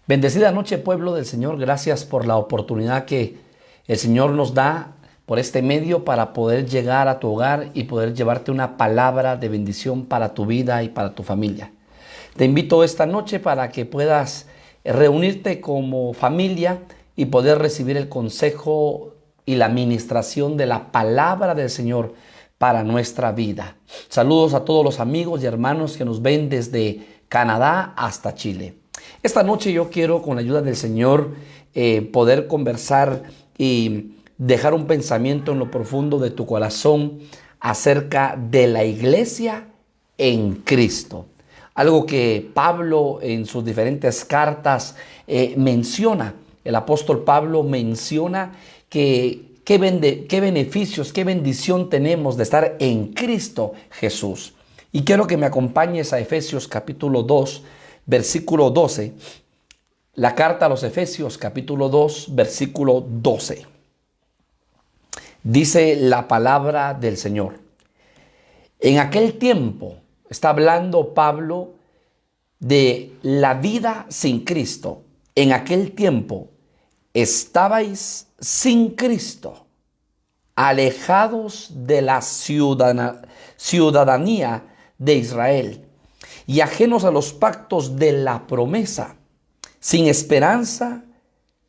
Bendecida noche, pueblo del Señor. Gracias por la oportunidad que el Señor nos da por este medio para poder llegar a tu hogar y poder llevarte una palabra de bendición para tu vida y para tu familia. Te invito esta noche para que puedas reunirte como familia y poder recibir el consejo y la administración de la palabra del Señor para nuestra vida. Saludos a todos los amigos y hermanos que nos ven desde Canadá hasta Chile. Esta noche yo quiero, con la ayuda del Señor, poder conversar y dejar un pensamiento en lo profundo de tu corazón acerca de la iglesia en Cristo. Algo que Pablo en sus diferentes cartas menciona. El apóstol Pablo menciona que qué beneficios, qué bendición tenemos de estar en Cristo Jesús. Y quiero que me acompañes a Efesios capítulo 2, versículo 12. La carta a los Efesios capítulo 2, versículo 12. Dice la palabra del Señor. En aquel tiempo, está hablando Pablo de la vida sin Cristo. En aquel tiempo estabais sin Cristo, alejados de la ciudadanía de Israel y ajenos a los pactos de la promesa, sin esperanza,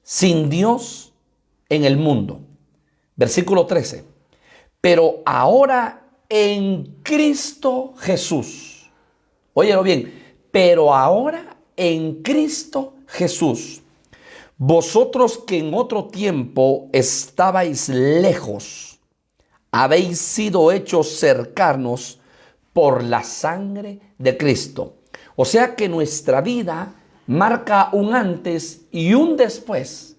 sin Dios en el mundo. Versículo 13. Pero ahora en Cristo Jesús. Óyelo bien. Pero ahora en Cristo Jesús. Vosotros que en otro tiempo estabais lejos, habéis sido hechos cercanos por la sangre de Cristo. O sea que nuestra vida marca un antes y un después.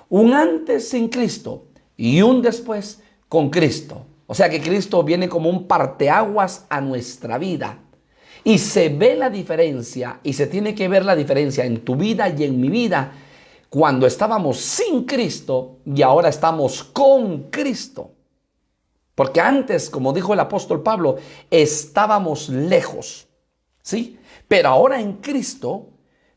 Un antes sin Cristo y un después con Cristo. O sea que Cristo viene como un parteaguas a nuestra vida. Y se ve la diferencia, y se tiene que ver la diferencia en tu vida y en mi vida, cuando estábamos sin Cristo y ahora estamos con Cristo. Porque antes, como dijo el apóstol Pablo, estábamos lejos, ¿sí? Pero ahora en Cristo,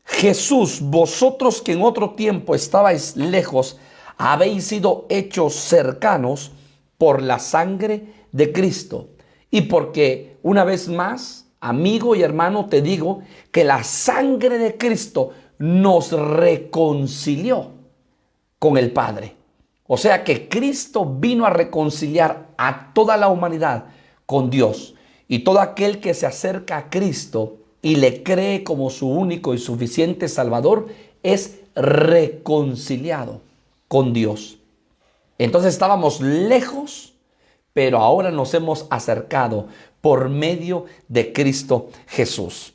Jesús, vosotros que en otro tiempo estabais lejos, habéis sido hechos cercanos por la sangre de Cristo. Y porque, una vez más, amigo y hermano, te digo que la sangre de Cristo nos reconcilió con el Padre. O sea que Cristo vino a reconciliar a toda la humanidad con Dios. Y todo aquel que se acerca a Cristo y le cree como su único y suficiente Salvador es reconciliado con Dios. Entonces estábamos lejos, pero ahora nos hemos acercado por medio de Cristo Jesús.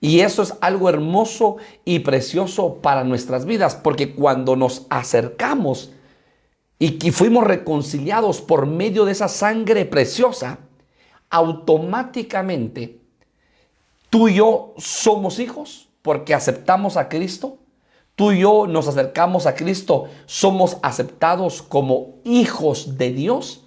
Y eso es algo hermoso y precioso para nuestras vidas, porque cuando nos acercamos y que fuimos reconciliados por medio de esa sangre preciosa, automáticamente tú y yo somos hijos porque aceptamos a Cristo. Tú y yo nos acercamos a Cristo, somos aceptados como hijos de Dios.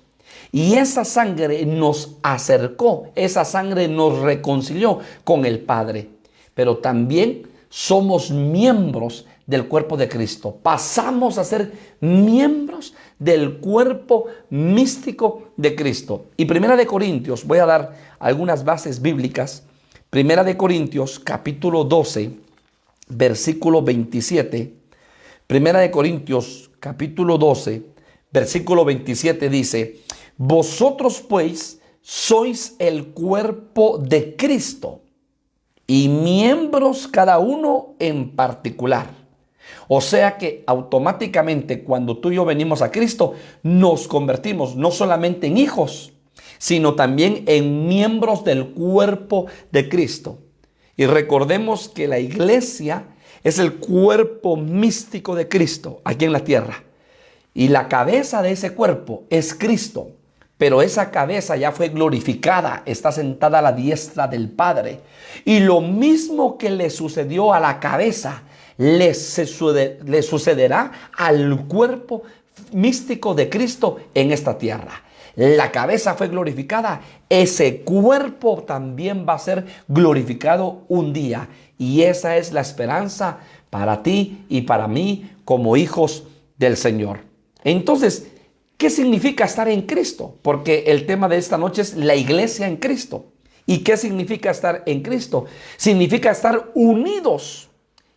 Y esa sangre nos acercó, esa sangre nos reconcilió con el Padre. Pero también somos miembros del cuerpo de Cristo. Pasamos a ser miembros del cuerpo místico de Cristo. Y Primera de Corintios, voy a dar algunas bases bíblicas. Primera de Corintios, capítulo 12, versículo 27. Primera de Corintios, capítulo 12, versículo 27 dice: vosotros pues sois el cuerpo de Cristo y miembros cada uno en particular. O sea que automáticamente cuando tú y yo venimos a Cristo, nos convertimos no solamente en hijos, sino también en miembros del cuerpo de Cristo. Y recordemos que la iglesia es el cuerpo místico de Cristo aquí en la tierra. Y la cabeza de ese cuerpo es Cristo. Pero esa cabeza ya fue glorificada, está sentada a la diestra del Padre. Y lo mismo que le sucedió a la cabeza, le sucederá al cuerpo místico de Cristo en esta tierra. La cabeza fue glorificada, ese cuerpo también va a ser glorificado un día. Y esa es la esperanza para ti y para mí como hijos del Señor. Entonces, ¿qué significa estar en Cristo? Porque el tema de esta noche es la iglesia en Cristo. ¿Y qué significa estar en Cristo? Significa estar unidos,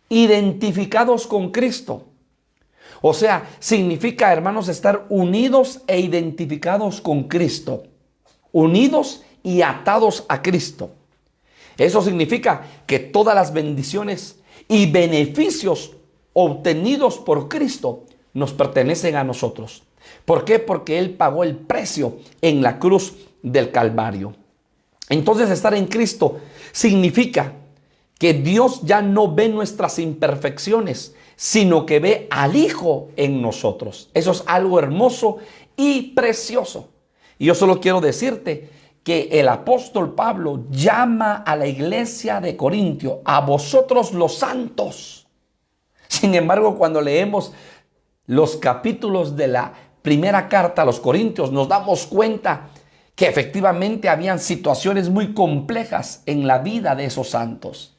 identificados con Cristo. O sea, significa, hermanos, estar unidos e identificados con Cristo. Unidos y atados a Cristo. Eso significa que todas las bendiciones y beneficios obtenidos por Cristo nos pertenecen a nosotros. ¿Por qué? Porque Él pagó el precio en la cruz del Calvario. Entonces, estar en Cristo significa que Dios ya no ve nuestras imperfecciones, sino que ve al Hijo en nosotros. Eso es algo hermoso y precioso. Y yo solo quiero decirte que el apóstol Pablo llama a la iglesia de Corintio, a vosotros los santos. Sin embargo, cuando leemos los capítulos de la primera carta a los Corintios, nos damos cuenta que efectivamente habían situaciones muy complejas en la vida de esos santos.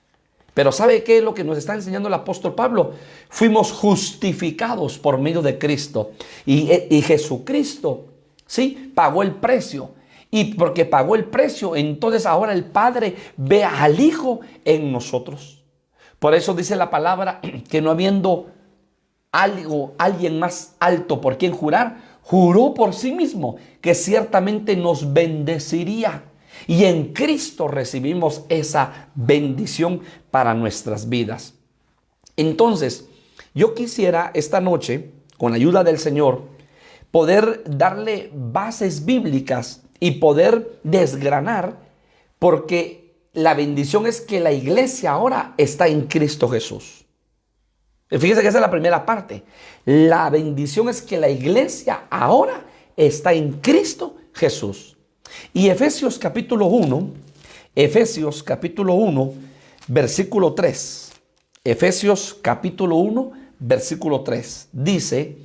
Pero ¿sabe qué es lo que nos está enseñando el apóstol Pablo? Fuimos justificados por medio de Cristo. Y Jesucristo, ¿sí?, pagó el precio. Y porque pagó el precio, entonces ahora el Padre ve al Hijo en nosotros. Por eso dice la palabra que no habiendo alguien más alto por quien jurar, juró por sí mismo que ciertamente nos bendeciría. Y en Cristo recibimos esa bendición para nuestras vidas. Entonces, yo quisiera esta noche, con la ayuda del Señor, poder darle bases bíblicas y poder desgranar, porque la bendición es que la iglesia ahora está en Cristo Jesús. Fíjese que esa es la primera parte. La bendición es que la iglesia ahora está en Cristo Jesús. Y Efesios capítulo 1, versículo 3. Efesios capítulo 1, versículo 3. Dice: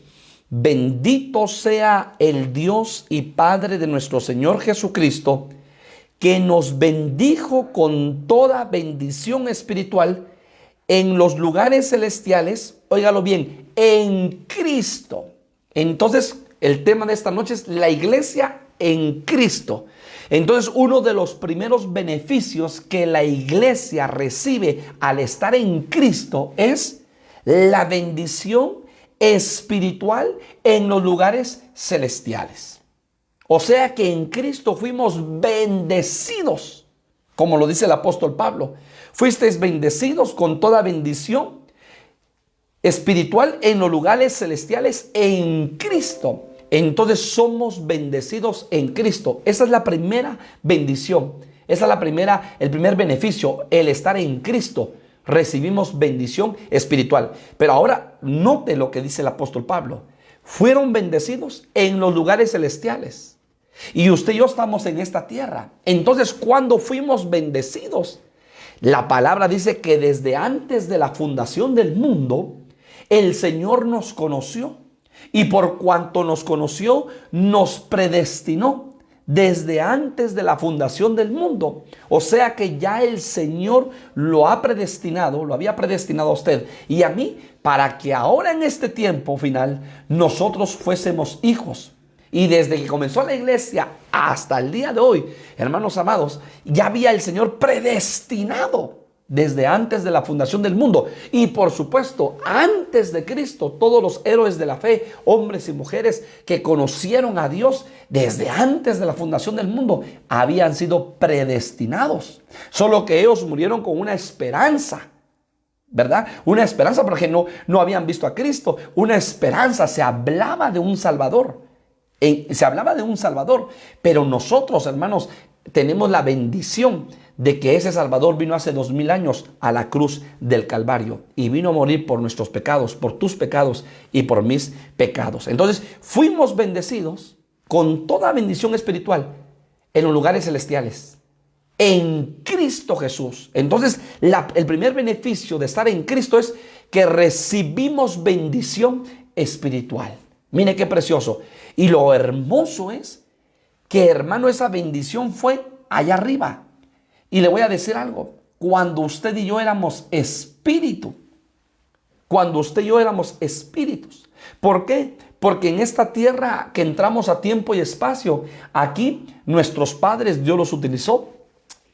bendito sea el Dios y Padre de nuestro Señor Jesucristo, que nos bendijo con toda bendición espiritual en los lugares celestiales, óigalo bien, en Cristo. Entonces, el tema de esta noche es la iglesia en Cristo. Entonces, uno de los primeros beneficios que la iglesia recibe al estar en Cristo es la bendición espiritual en los lugares celestiales. O sea que en Cristo fuimos bendecidos, como lo dice el apóstol Pablo. Fuisteis bendecidos con toda bendición espiritual en los lugares celestiales en Cristo. Entonces somos bendecidos en Cristo. Esa es la primera bendición. Esa es el primer beneficio, el estar en Cristo. Recibimos bendición espiritual. Pero ahora note lo que dice el apóstol Pablo. Fueron bendecidos en los lugares celestiales. Y usted y yo estamos en esta tierra. Entonces, ¿cuándo fuimos bendecidos? La palabra dice que desde antes de la fundación del mundo, el Señor nos conoció. Y por cuanto nos conoció, nos predestinó desde antes de la fundación del mundo. O sea que ya el Señor lo había predestinado a usted y a mí, para que ahora en este tiempo final nosotros fuésemos hijos. Y desde que comenzó la iglesia hasta el día de hoy, hermanos amados, ya había el Señor predestinado desde antes de la fundación del mundo. Y por supuesto, antes de Cristo, todos los héroes de la fe, hombres y mujeres que conocieron a Dios desde antes de la fundación del mundo, habían sido predestinados. Solo que ellos murieron con una esperanza, ¿verdad? Una esperanza porque no habían visto a Cristo. Una esperanza, se hablaba de un Salvador. Pero nosotros, hermanos, tenemos la bendición de que ese Salvador vino hace 2000 años a la cruz del Calvario y vino a morir por nuestros pecados, por tus pecados y por mis pecados. Entonces, fuimos bendecidos con toda bendición espiritual en los lugares celestiales, en Cristo Jesús. Entonces, el primer beneficio de estar en Cristo es que recibimos bendición espiritual. Mire qué precioso. Y lo hermoso es que, hermano, esa bendición fue allá arriba. Y le voy a decir algo. Cuando usted y yo éramos espíritu, cuando usted y yo éramos espíritus. ¿Por qué? Porque en esta tierra que entramos a tiempo y espacio, aquí nuestros padres Dios los utilizó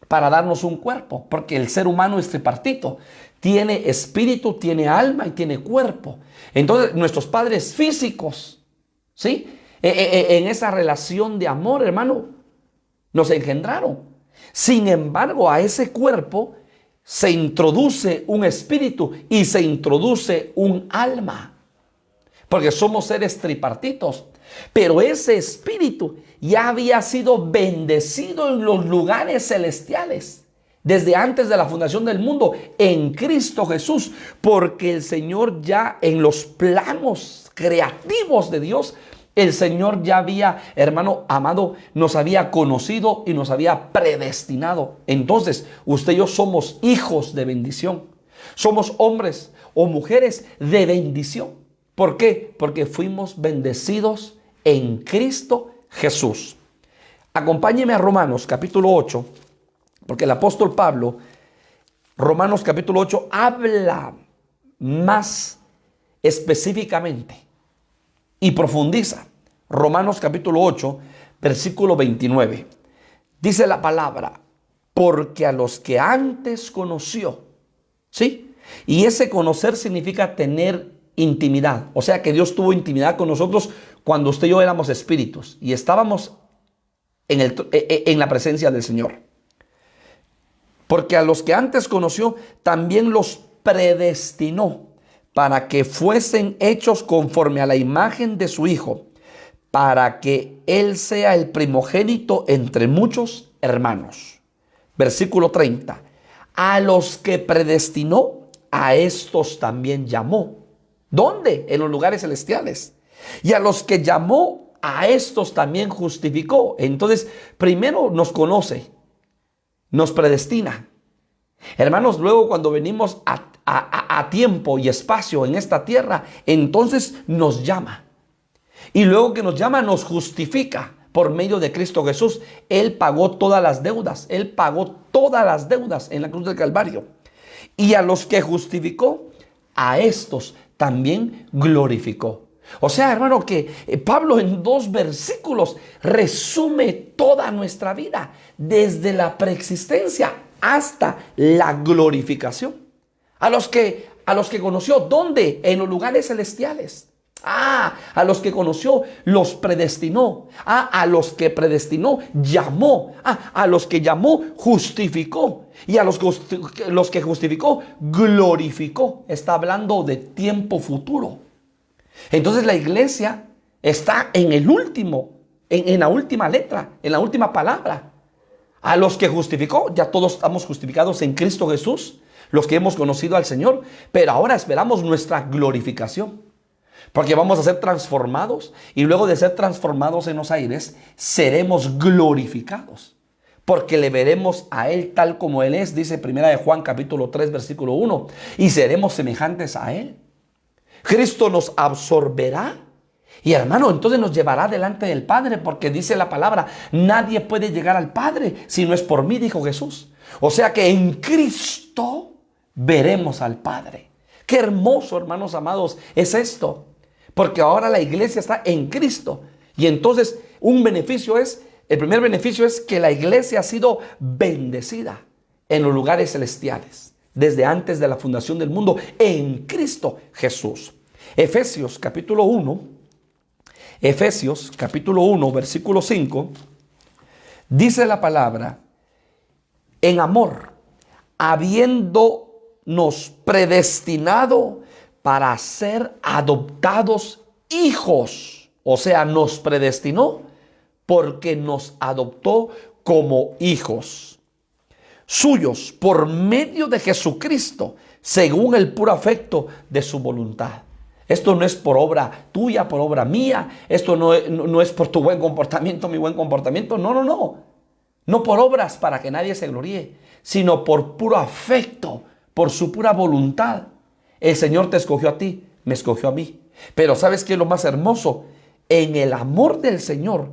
para darnos un cuerpo, porque el ser humano es tripartito. Tiene espíritu, tiene alma y tiene cuerpo. Entonces nuestros padres físicos, ¿sí? En esa relación de amor, hermano, nos engendraron. Sin embargo, a ese cuerpo se introduce un espíritu y se introduce un alma, porque somos seres tripartitos. Pero ese espíritu ya había sido bendecido en los lugares celestiales desde antes de la fundación del mundo en Cristo Jesús, porque el Señor ya en los planos creativos de Dios, el Señor ya había, hermano amado, nos había conocido y nos había predestinado. Entonces, usted y yo somos hijos de bendición. Somos hombres o mujeres de bendición. ¿Por qué? Porque fuimos bendecidos en Cristo Jesús. Acompáñeme a Romanos capítulo 8, porque el apóstol Pablo, Romanos capítulo 8, habla más específicamente y profundiza. Romanos capítulo 8, versículo 29. Dice la palabra, porque a los que antes conoció, ¿sí? Y ese conocer significa tener intimidad. O sea que Dios tuvo intimidad con nosotros cuando usted y yo éramos espíritus y estábamos en la presencia del Señor. Porque a los que antes conoció, también los predestinó para que fuesen hechos conforme a la imagen de su Hijo, para que Él sea el primogénito entre muchos hermanos. Versículo 30. A los que predestinó, a estos también llamó. ¿Dónde? En los lugares celestiales. Y a los que llamó, a estos también justificó. Entonces, primero nos conoce, nos predestina. Hermanos, luego cuando venimos a tiempo y espacio en esta tierra, entonces nos llama. Y luego que nos llama, nos justifica por medio de Cristo Jesús. Él pagó todas las deudas. Él pagó todas las deudas en la cruz del Calvario. Y a los que justificó, a estos también glorificó. O sea, hermano, que Pablo en 2 versículos resume toda nuestra vida, desde la preexistencia hasta la glorificación. A los que conoció, ¿dónde? En los lugares celestiales. A los que conoció, los predestinó. A los que predestinó, llamó. A los que llamó, justificó. Y a los que justificó, glorificó. Está hablando de tiempo futuro. Entonces la iglesia está en el último, en la última letra, en la última palabra. A los que justificó, ya todos estamos justificados en Cristo Jesús, los que hemos conocido al Señor, pero ahora esperamos nuestra glorificación, porque vamos a ser transformados y luego de ser transformados en los aires, seremos glorificados, porque le veremos a Él tal como Él es, dice 1 de Juan capítulo 3 versículo 1, y seremos semejantes a Él. Cristo nos absorberá y, hermano, entonces nos llevará delante del Padre, porque dice la palabra, nadie puede llegar al Padre si no es por mí, dijo Jesús. O sea que en Cristo veremos al Padre. Qué hermoso, hermanos amados, es esto, porque ahora la iglesia está en Cristo. Y entonces el primer beneficio es que la iglesia ha sido bendecida en los lugares celestiales desde antes de la fundación del mundo en Cristo Jesús. Efesios capítulo 1, versículo 5, dice la palabra, en amor, habiéndonos predestinado para ser adoptados hijos. O sea, nos predestinó porque nos adoptó como hijos suyos por medio de Jesucristo, según el puro afecto de su voluntad. Esto no es por obra tuya, por obra mía. Esto no es por tu buen comportamiento, mi buen comportamiento. No. No por obras para que nadie se gloríe, sino por puro afecto, por su pura voluntad. El Señor te escogió a ti, me escogió a mí. Pero ¿sabes qué es lo más hermoso? En el amor del Señor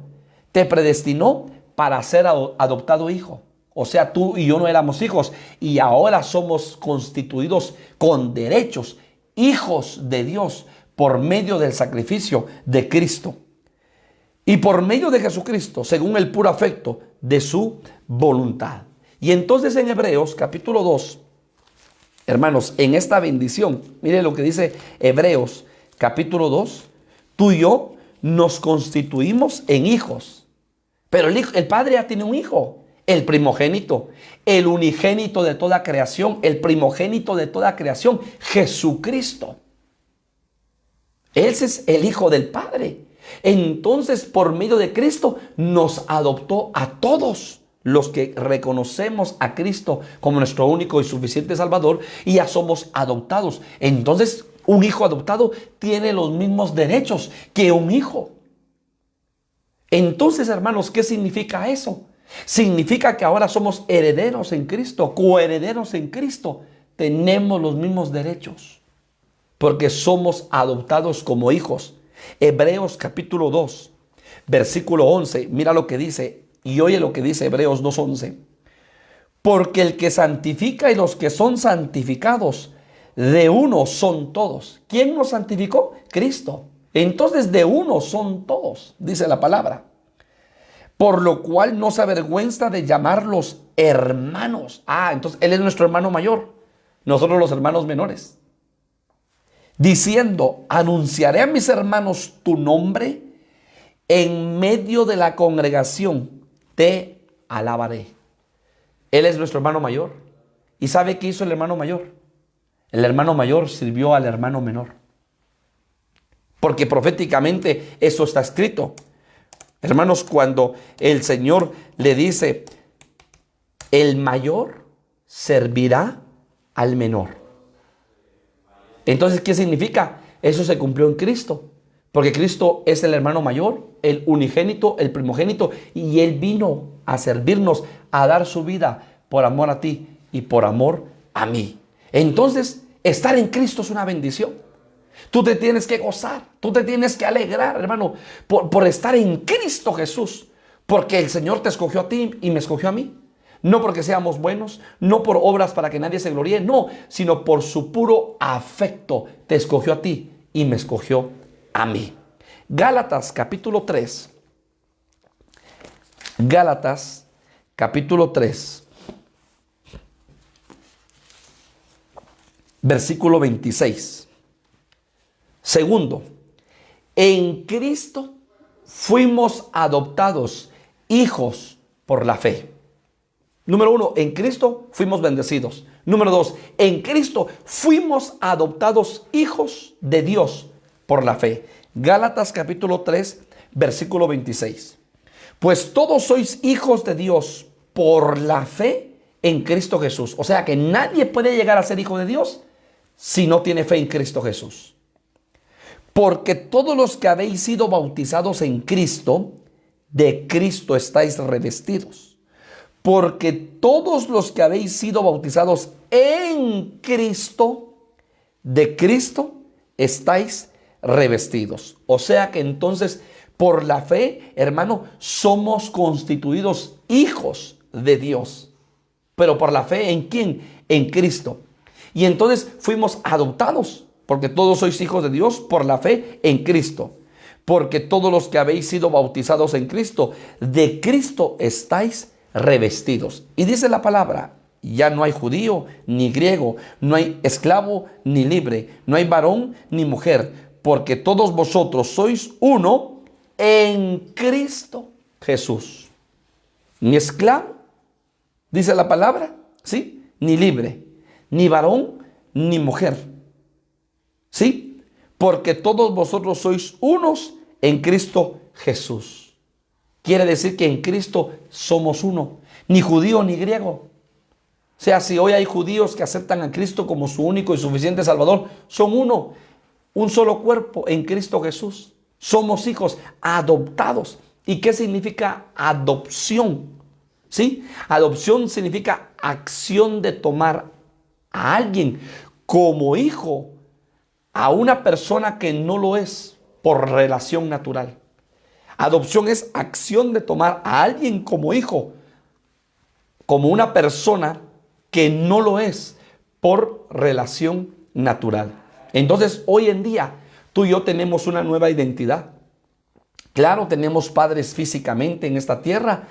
te predestinó para ser adoptado hijo. O sea, tú y yo no éramos hijos y ahora somos constituidos con derechos hijos de Dios por medio del sacrificio de Cristo y por medio de Jesucristo, según el puro afecto de su voluntad. Y entonces en Hebreos capítulo 2, hermanos, en esta bendición, mire lo que dice Hebreos capítulo 2, tú y yo nos constituimos en hijos. Pero el Padre ya tiene un hijo, el primogénito, el unigénito de toda creación, el primogénito de toda creación, Jesucristo. Ese es el Hijo del Padre. Entonces, por medio de Cristo, nos adoptó a todos los que reconocemos a Cristo como nuestro único y suficiente Salvador, y ya somos adoptados. Entonces, un hijo adoptado tiene los mismos derechos que un hijo. Entonces, hermanos, ¿qué significa eso? Significa que ahora somos herederos en Cristo, coherederos en Cristo. Tenemos los mismos derechos porque somos adoptados como hijos. Hebreos capítulo 2, versículo 11. Mira lo que dice y oye lo que dice Hebreos 2:11. Porque el que santifica y los que son santificados, de uno son todos. ¿Quién nos santificó? Cristo. Entonces de uno son todos, dice la palabra. Por lo cual no se avergüenza de llamarlos hermanos. Entonces Él es nuestro hermano mayor, nosotros los hermanos menores. Diciendo, anunciaré a mis hermanos tu nombre, en medio de la congregación te alabaré. Él es nuestro hermano mayor. ¿Y sabe qué hizo el hermano mayor? El hermano mayor sirvió al hermano menor. Porque proféticamente eso está escrito. Hermanos, cuando el Señor le dice, el mayor servirá al menor. Entonces, ¿qué significa? Eso se cumplió en Cristo. Porque Cristo es el hermano mayor, el unigénito, el primogénito. Y Él vino a servirnos, a dar su vida por amor a ti y por amor a mí. Entonces, estar en Cristo es una bendición. Tú te tienes que gozar, tú te tienes que alegrar, hermano, por estar en Cristo Jesús. Porque el Señor te escogió a ti y me escogió a mí. No porque seamos buenos, no por obras para que nadie se gloríe, no, sino por su puro afecto te escogió a ti y me escogió a mí. Gálatas capítulo 3. Gálatas capítulo 3. Versículo 26. Segundo, en Cristo fuimos adoptados hijos por la fe. Número 1, en Cristo fuimos bendecidos. Número 2, en Cristo fuimos adoptados hijos de Dios por la fe. Gálatas capítulo 3, versículo 26. Pues todos sois hijos de Dios por la fe en Cristo Jesús. O sea que nadie puede llegar a ser hijo de Dios si no tiene fe en Cristo Jesús. Porque todos los que habéis sido bautizados en Cristo, de Cristo estáis revestidos. Porque todos los que habéis sido bautizados en Cristo, de Cristo estáis revestidos. O sea que entonces, por la fe, hermano, somos constituidos hijos de Dios. Pero por la fe, ¿en quién? En Cristo. Y entonces fuimos adoptados. Porque todos sois hijos de Dios por la fe en Cristo. Porque todos los que habéis sido bautizados en Cristo, de Cristo estáis revestidos. Y dice la palabra, ya no hay judío ni griego, no hay esclavo ni libre, no hay varón ni mujer, porque todos vosotros sois uno en Cristo Jesús. Ni esclavo, dice la palabra, ¿sí? Ni libre, ni varón ni mujer. ¿Sí? Porque todos vosotros sois unos en Cristo Jesús. Quiere decir que en Cristo somos uno, ni judío ni griego. O sea, si hoy hay judíos que aceptan a Cristo como su único y suficiente Salvador, son uno, un solo cuerpo en Cristo Jesús. Somos hijos adoptados. ¿Y qué significa adopción? ¿Sí? Adopción significa acción de tomar a alguien como hijo a una persona que no lo es por relación natural. Adopción es acción de tomar a alguien como hijo, como una persona que no lo es por relación natural. Entonces, hoy en día, tú y yo tenemos una nueva identidad. Claro, tenemos padres físicamente en esta tierra.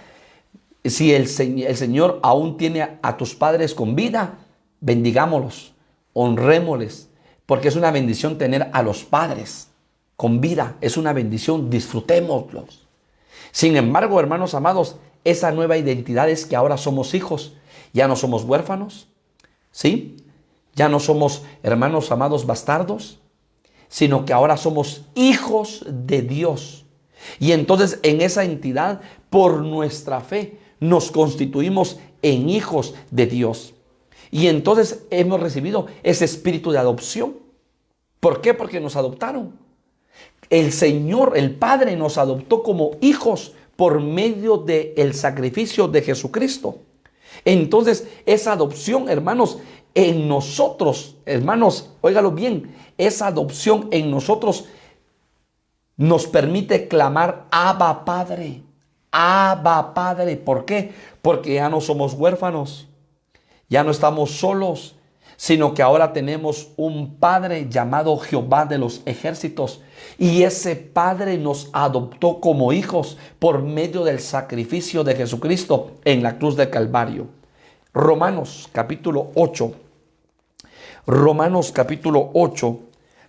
Si el Señor aún tiene a tus padres con vida, bendigámoslos, honrémosles, porque es una bendición tener a los padres con vida. Es una bendición, disfrutémoslos. Sin embargo, hermanos amados, esa nueva identidad es que ahora somos hijos. Ya no somos huérfanos, ¿sí? Ya no somos, hermanos amados, bastardos, sino que ahora somos hijos de Dios. Y entonces en esa entidad, por nuestra fe, nos constituimos en hijos de Dios. Y entonces hemos recibido ese espíritu de adopción. ¿Por qué? Porque nos adoptaron. El Señor, el Padre, nos adoptó como hijos por medio del sacrificio de Jesucristo. Entonces, esa adopción, hermanos, en nosotros, hermanos, óigalo bien, esa adopción en nosotros nos permite clamar Abba Padre. Abba Padre. ¿Por qué? Porque ya no somos huérfanos, ya no estamos solos, sino que ahora tenemos un Padre llamado Jehová de los ejércitos. Y ese Padre nos adoptó como hijos por medio del sacrificio de Jesucristo en la cruz del Calvario. Romanos capítulo 8. Romanos capítulo 8,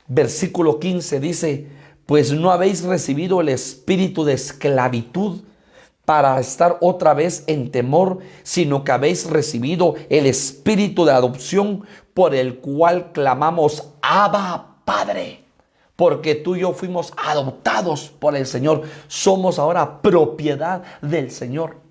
versículo 15 dice: pues no habéis recibido el espíritu de esclavitud para estar otra vez en temor, sino que habéis recibido el espíritu de adopción, por el cual clamamos Abba Padre. Porque tú y yo fuimos adoptados por el Señor. Somos ahora propiedad del Señor.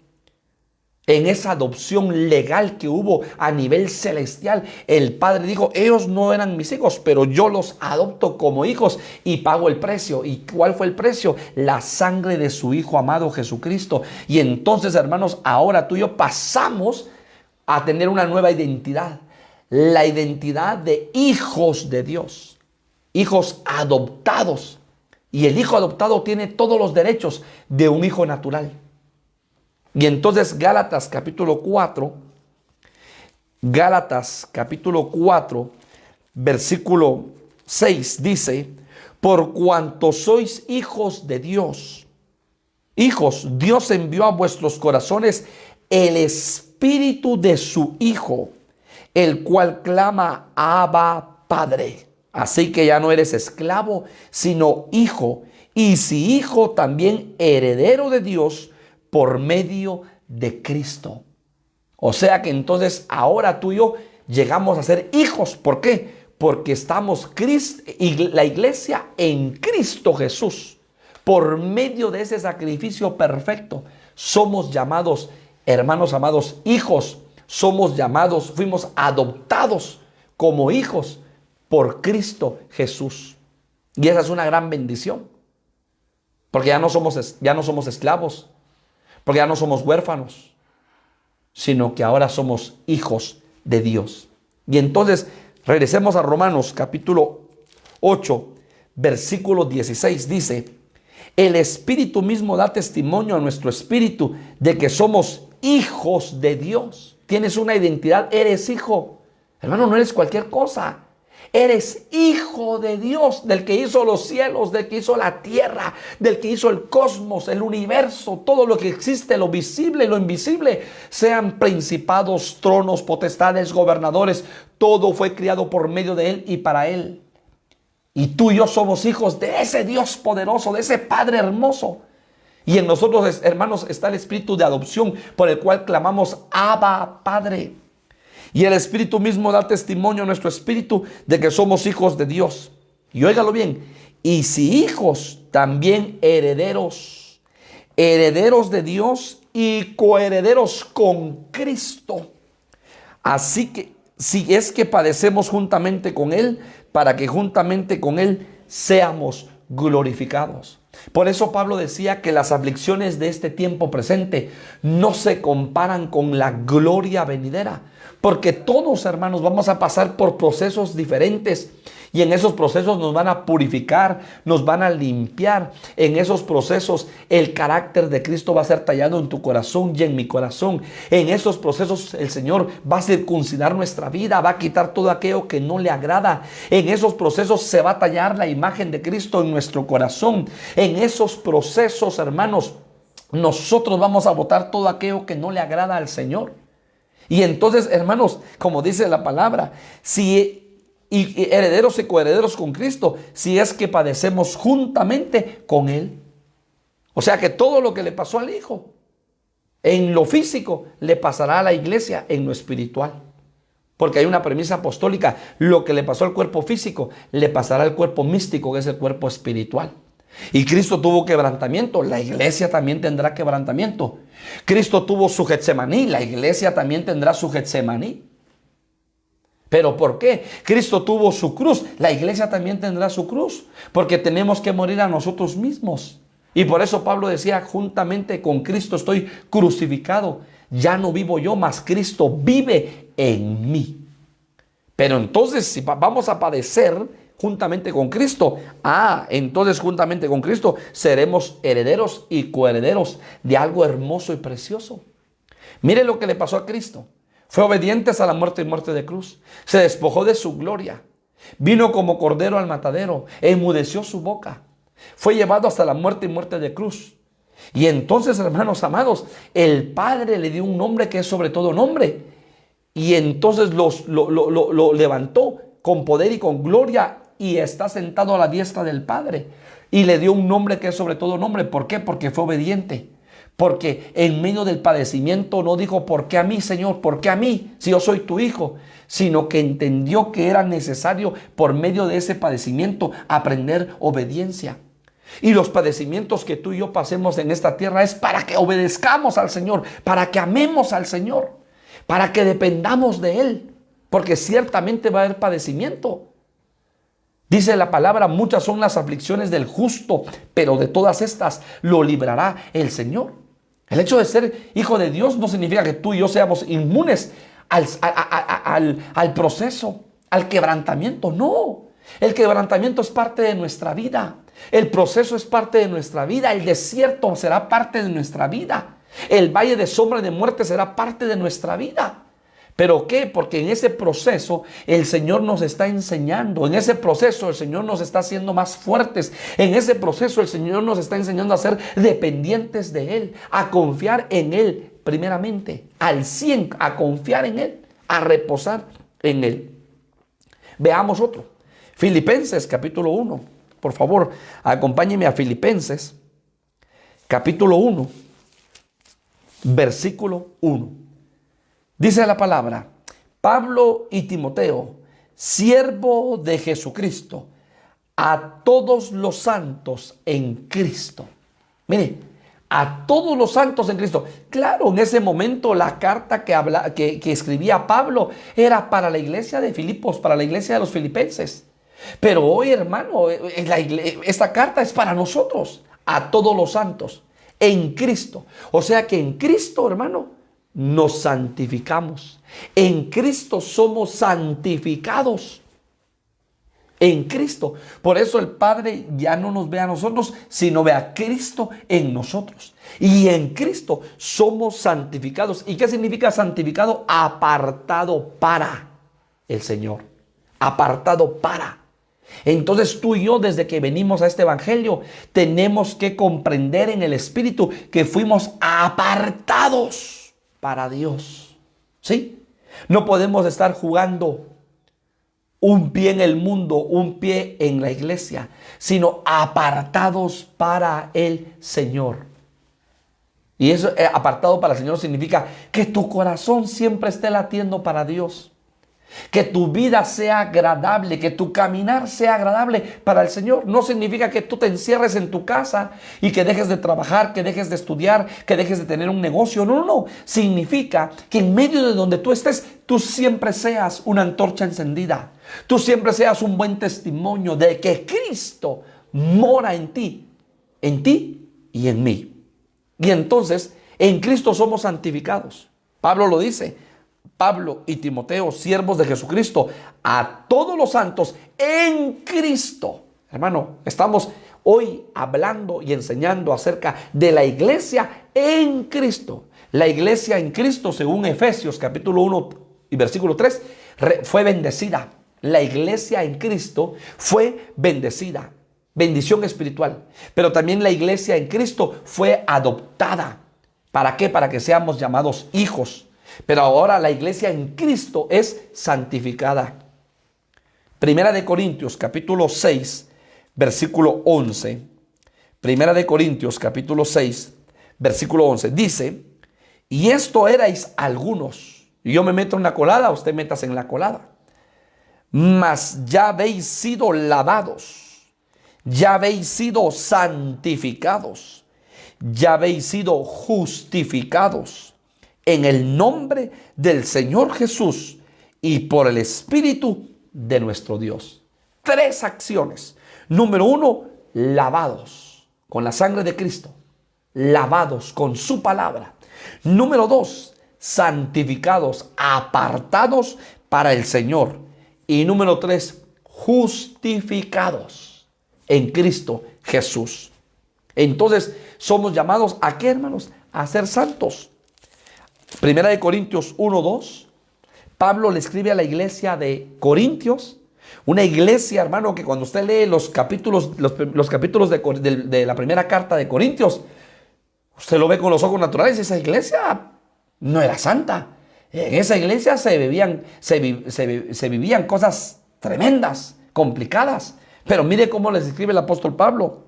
En esa adopción legal que hubo a nivel celestial, el Padre dijo: ellos no eran mis hijos, pero yo los adopto como hijos y pago el precio. ¿Y cuál fue el precio? La sangre de su Hijo amado Jesucristo. Y entonces, hermanos, ahora tú y yo pasamos a tener una nueva identidad. La identidad de hijos de Dios. Hijos adoptados. Y el hijo adoptado tiene todos los derechos de un hijo natural. Y entonces Gálatas capítulo 4, versículo 6 dice: por cuanto sois hijos de Dios, hijos, Dios envió a vuestros corazones el espíritu de su Hijo, el cual clama Abba Padre. Así que ya no eres esclavo, sino hijo. Y si hijo, también heredero de Dios por medio de Cristo. O sea que entonces ahora tú y yo llegamos a ser hijos. ¿Por qué? Porque estamos la iglesia en Cristo Jesús. Por medio de ese sacrificio perfecto, somos llamados, hermanos amados, hijos. Somos llamados, fuimos adoptados como hijos por Cristo Jesús. Y esa es una gran bendición. Porque ya no somos esclavos. Porque ya no somos huérfanos, sino que ahora somos hijos de Dios. Y entonces, regresemos a Romanos capítulo 8, versículo 16. Dice: el Espíritu mismo da testimonio a nuestro espíritu de que somos hijos de Dios. Tienes una identidad, eres hijo. Hermano, no eres cualquier cosa. Eres hijo de Dios, del que hizo los cielos, del que hizo la tierra, del que hizo el cosmos, el universo, todo lo que existe, lo visible y lo invisible, sean principados, tronos, potestades, gobernadores, todo fue creado por medio de Él y para Él. Y tú y yo somos hijos de ese Dios poderoso, de ese Padre hermoso. Y en nosotros, hermanos, está el espíritu de adopción por el cual clamamos Abba Padre. Y el Espíritu mismo da testimonio a nuestro espíritu de que somos hijos de Dios. Y óigalo bien. Y si hijos, también herederos. Herederos de Dios y coherederos con Cristo. Así que, si es que padecemos juntamente con Él, para que juntamente con Él seamos glorificados. Por eso Pablo decía que las aflicciones de este tiempo presente no se comparan con la gloria venidera. Porque todos, hermanos, vamos a pasar por procesos diferentes. Y en esos procesos nos van a purificar, nos van a limpiar. En esos procesos el carácter de Cristo va a ser tallado en tu corazón y en mi corazón. En esos procesos el Señor va a circuncidar nuestra vida, va a quitar todo aquello que no le agrada. En esos procesos se va a tallar la imagen de Cristo en nuestro corazón. En esos procesos, hermanos, nosotros vamos a botar todo aquello que no le agrada al Señor. Y entonces, hermanos, como dice la palabra, y herederos y coherederos con Cristo, si es que padecemos juntamente con Él. O sea que todo lo que le pasó al Hijo en lo físico le pasará a la iglesia en lo espiritual. Porque hay una premisa apostólica: lo que le pasó al cuerpo físico le pasará al cuerpo místico, que es el cuerpo espiritual. Y Cristo tuvo quebrantamiento, la iglesia también tendrá quebrantamiento. Cristo tuvo su Getsemaní, la iglesia también tendrá su Getsemaní. ¿Pero por qué? Cristo tuvo su cruz, la iglesia también tendrá su cruz, porque tenemos que morir a nosotros mismos. Y por eso Pablo decía: juntamente con Cristo estoy crucificado, ya no vivo yo, mas Cristo vive en mí. Pero entonces, si vamos a padecer juntamente con Cristo, entonces juntamente con Cristo seremos herederos y coherederos de algo hermoso y precioso. Mire lo que le pasó a Cristo. Fue obediente hasta la muerte y muerte de cruz. Se despojó de su gloria. Vino como cordero al matadero. Enmudeció su boca. Fue llevado hasta la muerte y muerte de cruz. Y entonces, hermanos amados, el Padre le dio un nombre que es sobre todo nombre. Y entonces lo levantó con poder y con gloria, y está sentado a la diestra del Padre. Y le dio un nombre que es sobre todo nombre. ¿Por qué? Porque fue obediente. Porque en medio del padecimiento no dijo: ¿por qué a mí, Señor? ¿Por qué a mí? Si yo soy tu hijo. Sino que entendió que era necesario, por medio de ese padecimiento, aprender obediencia. Y los padecimientos que tú y yo pasemos en esta tierra es para que obedezcamos al Señor, para que amemos al Señor, para que dependamos de Él. Porque ciertamente va a haber padecimiento. Dice la palabra: muchas son las aflicciones del justo, pero de todas estas lo librará el Señor. El hecho de ser hijo de Dios no significa que tú y yo seamos inmunes al proceso, al quebrantamiento. No, el quebrantamiento es parte de nuestra vida. El proceso es parte de nuestra vida. El desierto será parte de nuestra vida. El valle de sombra y de muerte será parte de nuestra vida. ¿Pero qué? Porque en ese proceso el Señor nos está enseñando. En ese proceso el Señor nos está haciendo más fuertes. En ese proceso el Señor nos está enseñando a ser dependientes de Él, a confiar en Él primeramente, al 100, a confiar en Él, a reposar en Él. Veamos otro. Filipenses capítulo 1. Por favor, acompáñeme a Filipenses capítulo 1, versículo 1. Dice la palabra: Pablo y Timoteo, siervo de Jesucristo, a todos los santos en Cristo. Mire, a todos los santos en Cristo. Claro, en ese momento la carta que escribía Pablo era para la iglesia de Filipos, para la iglesia de los filipenses. Pero hoy, hermano, esta carta es para nosotros, a todos los santos en Cristo. O sea que en Cristo, hermano, nos santificamos. En Cristo somos santificados. En Cristo. Por eso el Padre ya no nos ve a nosotros, sino ve a Cristo en nosotros. Y en Cristo somos santificados. ¿Y qué significa santificado? Apartado para el Señor. Apartado para. Entonces tú y yo, desde que venimos a este evangelio, tenemos que comprender en el Espíritu que fuimos apartados para Dios. ¿Sí? No podemos estar jugando un pie en el mundo, un pie en la iglesia, sino apartados para el Señor. Y eso, apartado para el Señor, significa que tu corazón siempre esté latiendo para Dios. Que tu vida sea agradable, que tu caminar sea agradable para el Señor. No significa que tú te encierres en tu casa y que dejes de trabajar, que dejes de estudiar, que dejes de tener un negocio. No. Significa que en medio de donde tú estés, tú siempre seas una antorcha encendida. Tú siempre seas un buen testimonio de que Cristo mora en ti y en mí. Y entonces, en Cristo somos santificados. Pablo lo dice. Pablo y Timoteo, siervos de Jesucristo, a todos los santos en Cristo. Hermano, estamos hoy hablando y enseñando acerca de la iglesia en Cristo. La iglesia en Cristo, según Efesios capítulo 1 y versículo 3, fue bendecida. La iglesia en Cristo fue bendecida. Bendición espiritual. Pero también la iglesia en Cristo fue adoptada. ¿Para qué? Para que seamos llamados hijos. Pero ahora la iglesia en Cristo es santificada. Primera de Corintios capítulo 6, versículo 11. Primera de Corintios capítulo 6, versículo 11. Dice, y esto erais algunos. Y yo me meto en la colada, usted métase en la colada. Mas ya habéis sido lavados, ya habéis sido santificados, ya habéis sido justificados en el nombre del Señor Jesús y por el Espíritu de nuestro Dios. 3 acciones. Número 1, lavados con la sangre de Cristo, lavados con su palabra. Número 2, santificados, apartados para el Señor. Y número 3, justificados en Cristo Jesús. Entonces, somos llamados ¿a qué, hermanos? A ser santos. Primera de Corintios 1:2. Pablo le escribe a la iglesia de Corintios. Una iglesia, hermano, que cuando usted lee los capítulos de la primera carta de Corintios, usted lo ve con los ojos naturales. Esa iglesia no era santa. En esa iglesia se vivían cosas tremendas, complicadas. Pero mire cómo les escribe el apóstol Pablo.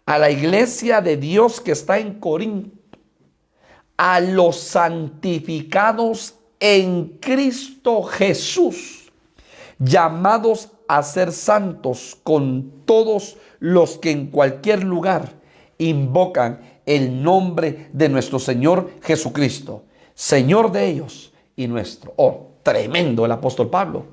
A la iglesia de Dios que está en Corinto, a los santificados en Cristo Jesús, llamados a ser santos con todos los que en cualquier lugar invocan el nombre de nuestro Señor Jesucristo, Señor de ellos y nuestro. Oh, tremendo el apóstol Pablo.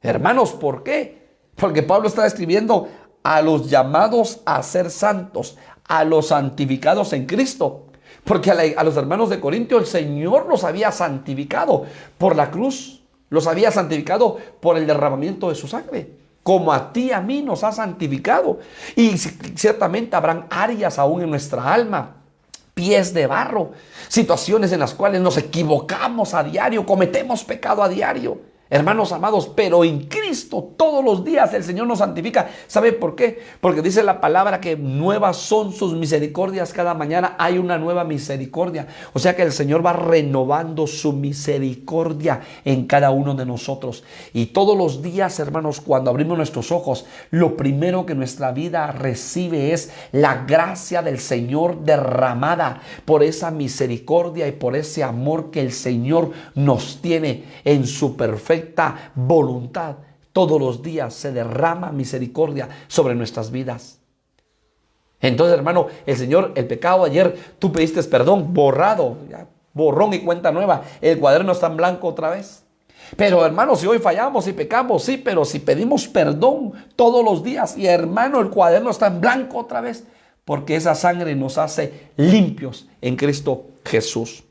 Hermanos, ¿por qué? Porque Pablo está escribiendo a los llamados a ser santos, a los santificados en Cristo. Porque a los hermanos de Corintio el Señor los había santificado por la cruz, los había santificado por el derramamiento de su sangre, como a ti y a mí nos ha santificado. Y ciertamente habrán áreas aún en nuestra alma, pies de barro, situaciones en las cuales nos equivocamos a diario, cometemos pecado a diario. Hermanos amados, pero en Cristo todos los días el Señor nos santifica. ¿Sabe por qué? Porque dice la palabra que nuevas son sus misericordias cada mañana. Hay una nueva misericordia. O sea que el Señor va renovando su misericordia en cada uno de nosotros. Y todos los días, hermanos, cuando abrimos nuestros ojos, lo primero que nuestra vida recibe es la gracia del Señor derramada por esa misericordia y por ese amor que el Señor nos tiene en su perfecta voluntad. Todos los días se derrama misericordia sobre nuestras vidas. Entonces, hermano, el Señor, el pecado ayer, tú pediste perdón, borrado, ya, borrón y cuenta nueva. El cuaderno está en blanco otra vez. Pero, hermano, si hoy fallamos y pecamos, sí, pero si pedimos perdón todos los días, y hermano, el cuaderno está en blanco otra vez, porque esa sangre nos hace limpios en Cristo Jesús.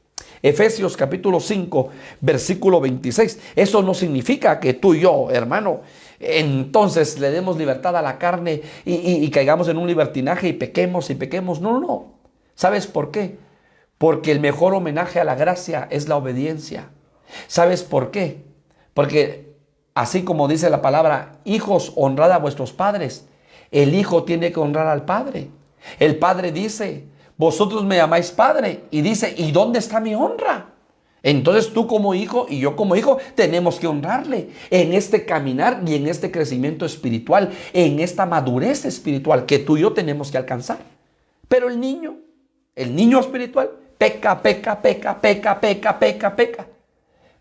Efesios capítulo 5, versículo 26. Eso no significa que tú y yo, hermano, entonces le demos libertad a la carne y caigamos en un libertinaje y pequemos. No, no. ¿Sabes por qué? Porque el mejor homenaje a la gracia es la obediencia. ¿Sabes por qué? Porque así como dice la palabra, hijos, honrad a vuestros padres. El hijo tiene que honrar al padre. El padre dice, vosotros me llamáis padre, y dice, ¿y dónde está mi honra? Entonces tú como hijo y yo como hijo tenemos que honrarle en este caminar y en este crecimiento espiritual, en esta madurez espiritual que tú y yo tenemos que alcanzar. Pero el niño espiritual peca.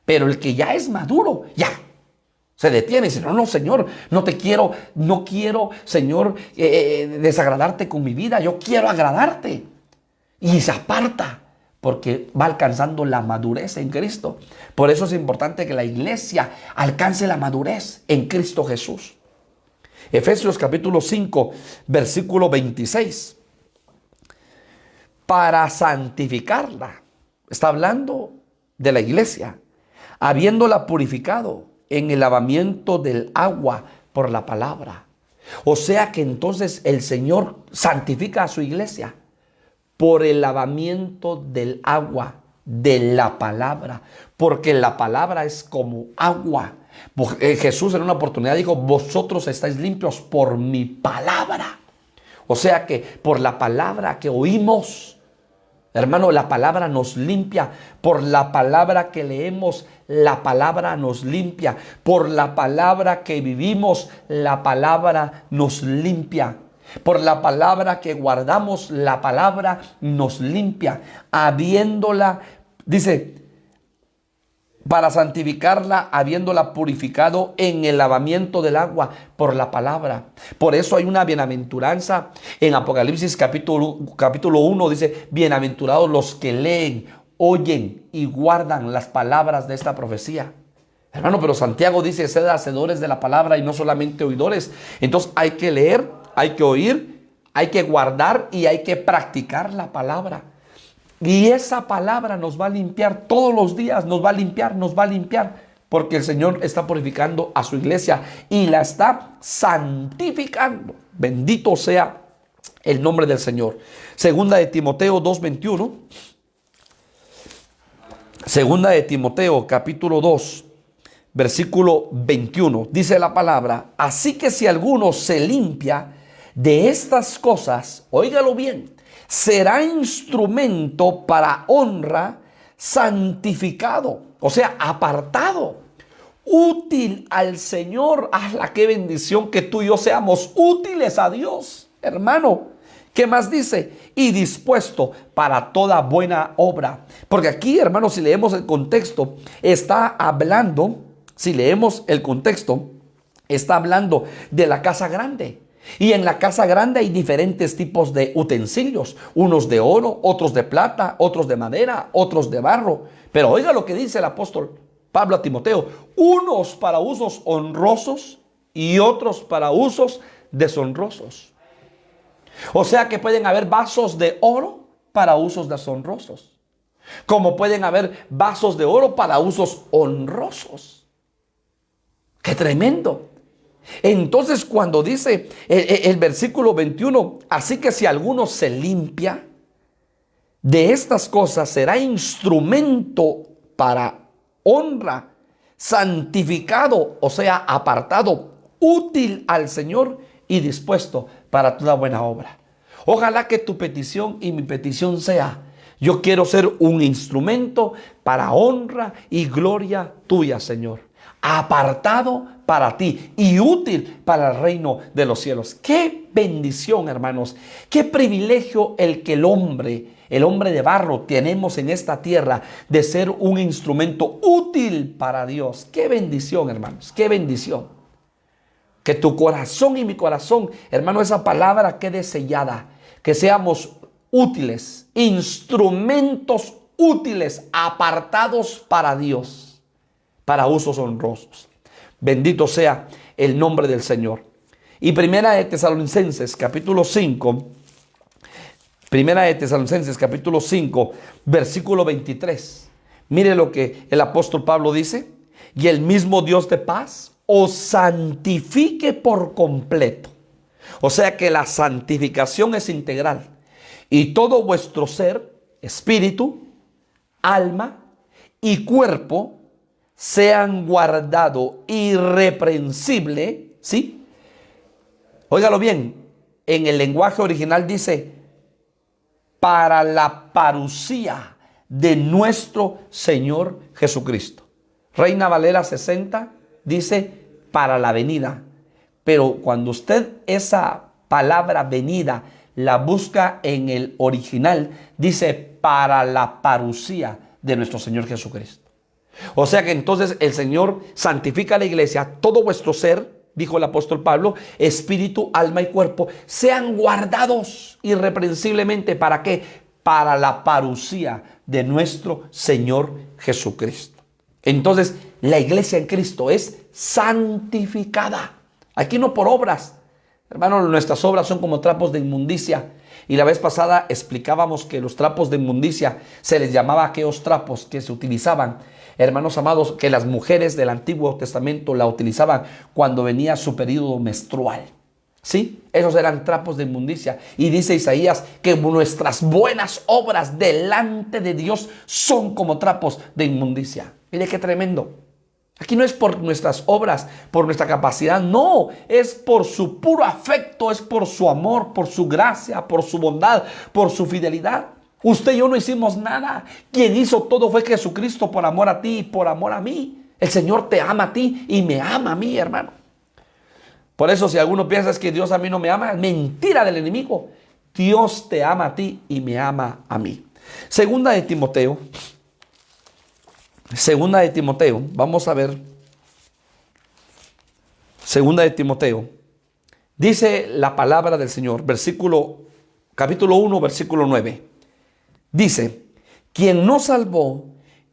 Pero el que ya es maduro, ya se detiene y dice, no, Señor, no quiero, Señor, desagradarte con mi vida, yo quiero agradarte. Y se aparta porque va alcanzando la madurez en Cristo. Por eso es importante que la iglesia alcance la madurez en Cristo Jesús. Efesios capítulo 5, versículo 26. Para santificarla. Está hablando de la iglesia. Habiéndola purificado en el lavamiento del agua por la palabra. O sea que entonces el Señor santifica a su iglesia por el lavamiento del agua de la palabra, porque la palabra es como agua. Jesús en una oportunidad dijo: vosotros estáis limpios por mi palabra. O sea que por la palabra que oímos, hermano, la palabra nos limpia. Por la palabra que leemos, la palabra nos limpia. Por la palabra que vivimos, la palabra nos limpia. Por la palabra que guardamos, la palabra nos limpia. Habiéndola, dice, para santificarla, habiéndola purificado en el lavamiento del agua por la palabra. Por eso hay una bienaventuranza en Apocalipsis capítulo 1, dice: bienaventurados los que leen, oyen y guardan las palabras de esta profecía. Hermano, pero Santiago dice: sed hacedores de la palabra y no solamente oidores. Entonces hay que leer, hay que oír, hay que guardar y hay que practicar la palabra. Y esa palabra nos va a limpiar todos los días, nos va a limpiar, porque el Señor está purificando a su iglesia y la está santificando. Bendito sea el nombre del Señor. Segunda de Timoteo 2:21. Segunda de Timoteo capítulo 2, versículo 21. Dice la palabra: así que si alguno se limpia de estas cosas, óigalo bien, será instrumento para honra, santificado, o sea, apartado, útil al Señor. ¡Hala, qué bendición que tú y yo seamos útiles a Dios, hermano! ¿Qué más dice? Y dispuesto para toda buena obra. Porque aquí, hermano, si leemos el contexto, está hablando, está hablando de la casa grande. Y en la casa grande hay diferentes tipos de utensilios, unos de oro, otros de plata, otros de madera, otros de barro. Pero oiga lo que dice el apóstol Pablo a Timoteo: unos para usos honrosos y otros para usos deshonrosos. O sea que pueden haber vasos de oro para usos deshonrosos, como pueden haber vasos de oro para usos honrosos. ¡Qué tremendo! Entonces, cuando dice el versículo 21, así que si alguno se limpia de estas cosas, será instrumento para honra, santificado, o sea, apartado, útil al Señor y dispuesto para toda buena obra. Ojalá que tu petición y mi petición sea: yo quiero ser un instrumento para honra y gloria tuya, Señor, apartado para ti y útil para el reino de los cielos. ¡Qué bendición, hermanos! ¡Qué privilegio el que el hombre de barro tenemos en esta tierra de ser un instrumento útil para Dios! ¡Qué bendición, hermanos! ¡Qué bendición! Que tu corazón y mi corazón, hermano, esa palabra quede sellada. Que seamos útiles, instrumentos útiles, apartados para Dios, para usos honrosos. Bendito sea el nombre del Señor. Y Primera de Tesalonicenses capítulo 5, versículo 23. Mire lo que el apóstol Pablo dice: y el mismo Dios de paz os santifique por completo. O sea que la santificación es integral. Y todo vuestro ser, espíritu, alma y cuerpo sean guardados irreprensible, ¿sí? Óigalo bien, en el lenguaje original dice: para la parucía de nuestro Señor Jesucristo. Reina Valera 60 dice: para la venida. Pero cuando usted esa palabra venida la busca en el original, dice: para la parucía de nuestro Señor Jesucristo. O sea que entonces el Señor santifica a la iglesia. Todo vuestro ser, dijo el apóstol Pablo, espíritu, alma y cuerpo, sean guardados irreprensiblemente. ¿Para qué? Para la parucía de nuestro Señor Jesucristo. Entonces la iglesia en Cristo es santificada. Aquí no por obras. Hermano, nuestras obras son como trapos de inmundicia. Y la vez pasada explicábamos que los trapos de inmundicia se les llamaba a aquellos trapos que se utilizaban, hermanos amados, que las mujeres del Antiguo Testamento la utilizaban cuando venía su periodo menstrual. ¿Sí? Esos eran trapos de inmundicia. Y dice Isaías que nuestras buenas obras delante de Dios son como trapos de inmundicia. Mire qué tremendo. Aquí no es por nuestras obras, por nuestra capacidad, no, es por su puro afecto, es por su amor, por su gracia, por su bondad, por su fidelidad. Usted y yo no hicimos nada. Quien hizo todo fue Jesucristo por amor a ti y por amor a mí. El Señor te ama a ti y me ama a mí, hermano. Por eso si alguno piensa que Dios a mí no me ama, es mentira del enemigo. Dios te ama a ti y me ama a mí. Segunda de Timoteo, vamos a ver. Segunda de Timoteo, dice la palabra del Señor, capítulo 1, versículo 9. Dice, quien nos salvó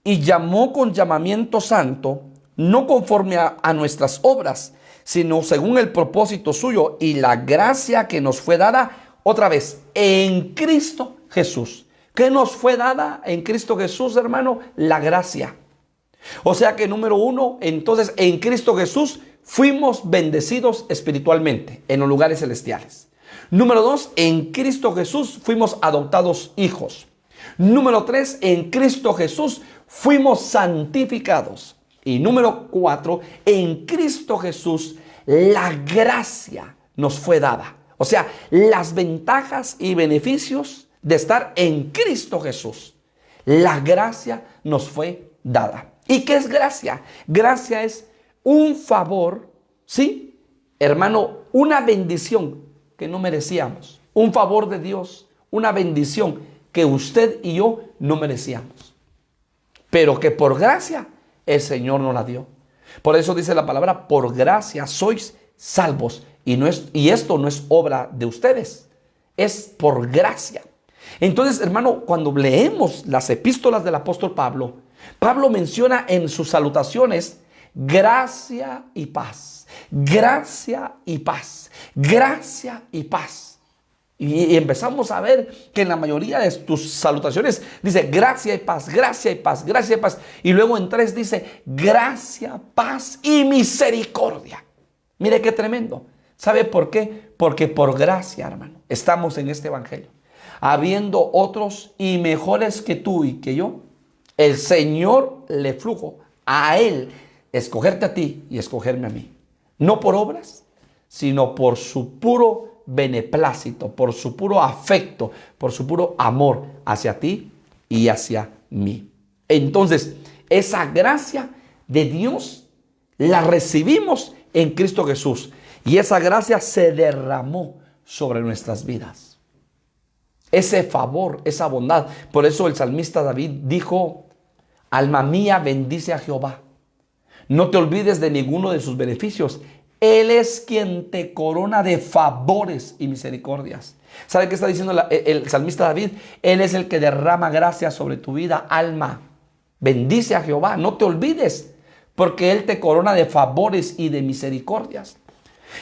y llamó con llamamiento santo, no conforme a nuestras obras, sino según el propósito suyo y la gracia que nos fue dada, otra vez, en Cristo Jesús. ¿Qué nos fue dada en Cristo Jesús, hermano? La gracia. O sea que número uno, entonces en Cristo Jesús fuimos bendecidos espiritualmente en los lugares celestiales. Número dos, en Cristo Jesús fuimos adoptados hijos. Número tres, en Cristo Jesús fuimos santificados. Y número cuatro, en Cristo Jesús la gracia nos fue dada. O sea, las ventajas y beneficios de estar en Cristo Jesús. La gracia nos fue dada. ¿Y qué es gracia? Gracia es un favor, ¿sí? Hermano, una bendición que no merecíamos. Un favor de Dios, una bendición que usted y yo no merecíamos. Pero que por gracia el Señor nos la dio. Por eso dice la palabra, por gracia sois salvos. Y esto no es obra de ustedes, es por gracia. Entonces, hermano, cuando leemos las epístolas del apóstol Pablo, Pablo menciona en sus salutaciones gracia y paz, gracia y paz, gracia y paz. Y empezamos a ver que en la mayoría de tus salutaciones dice gracia y paz, gracia y paz, gracia y paz. Y luego en 3 dice gracia, paz y misericordia. Mire qué tremendo. ¿Sabe por qué? Porque por gracia, hermano, estamos en este evangelio. Habiendo otros y mejores que tú y que yo, el Señor le flujo a Él escogerte a ti y escogerme a mí. No por obras, sino por su puro beneplácito, por su puro afecto, por su puro amor hacia ti y hacia mí. Entonces, esa gracia de Dios la recibimos en Cristo Jesús y esa gracia se derramó sobre nuestras vidas. Ese favor, esa bondad. Por eso el salmista David dijo, alma mía, bendice a Jehová. No te olvides de ninguno de sus beneficios. Él es quien te corona de favores y misericordias. ¿Sabe qué está diciendo el salmista David? Él es el que derrama gracia sobre tu vida, alma. Bendice a Jehová, no te olvides, porque Él te corona de favores y de misericordias.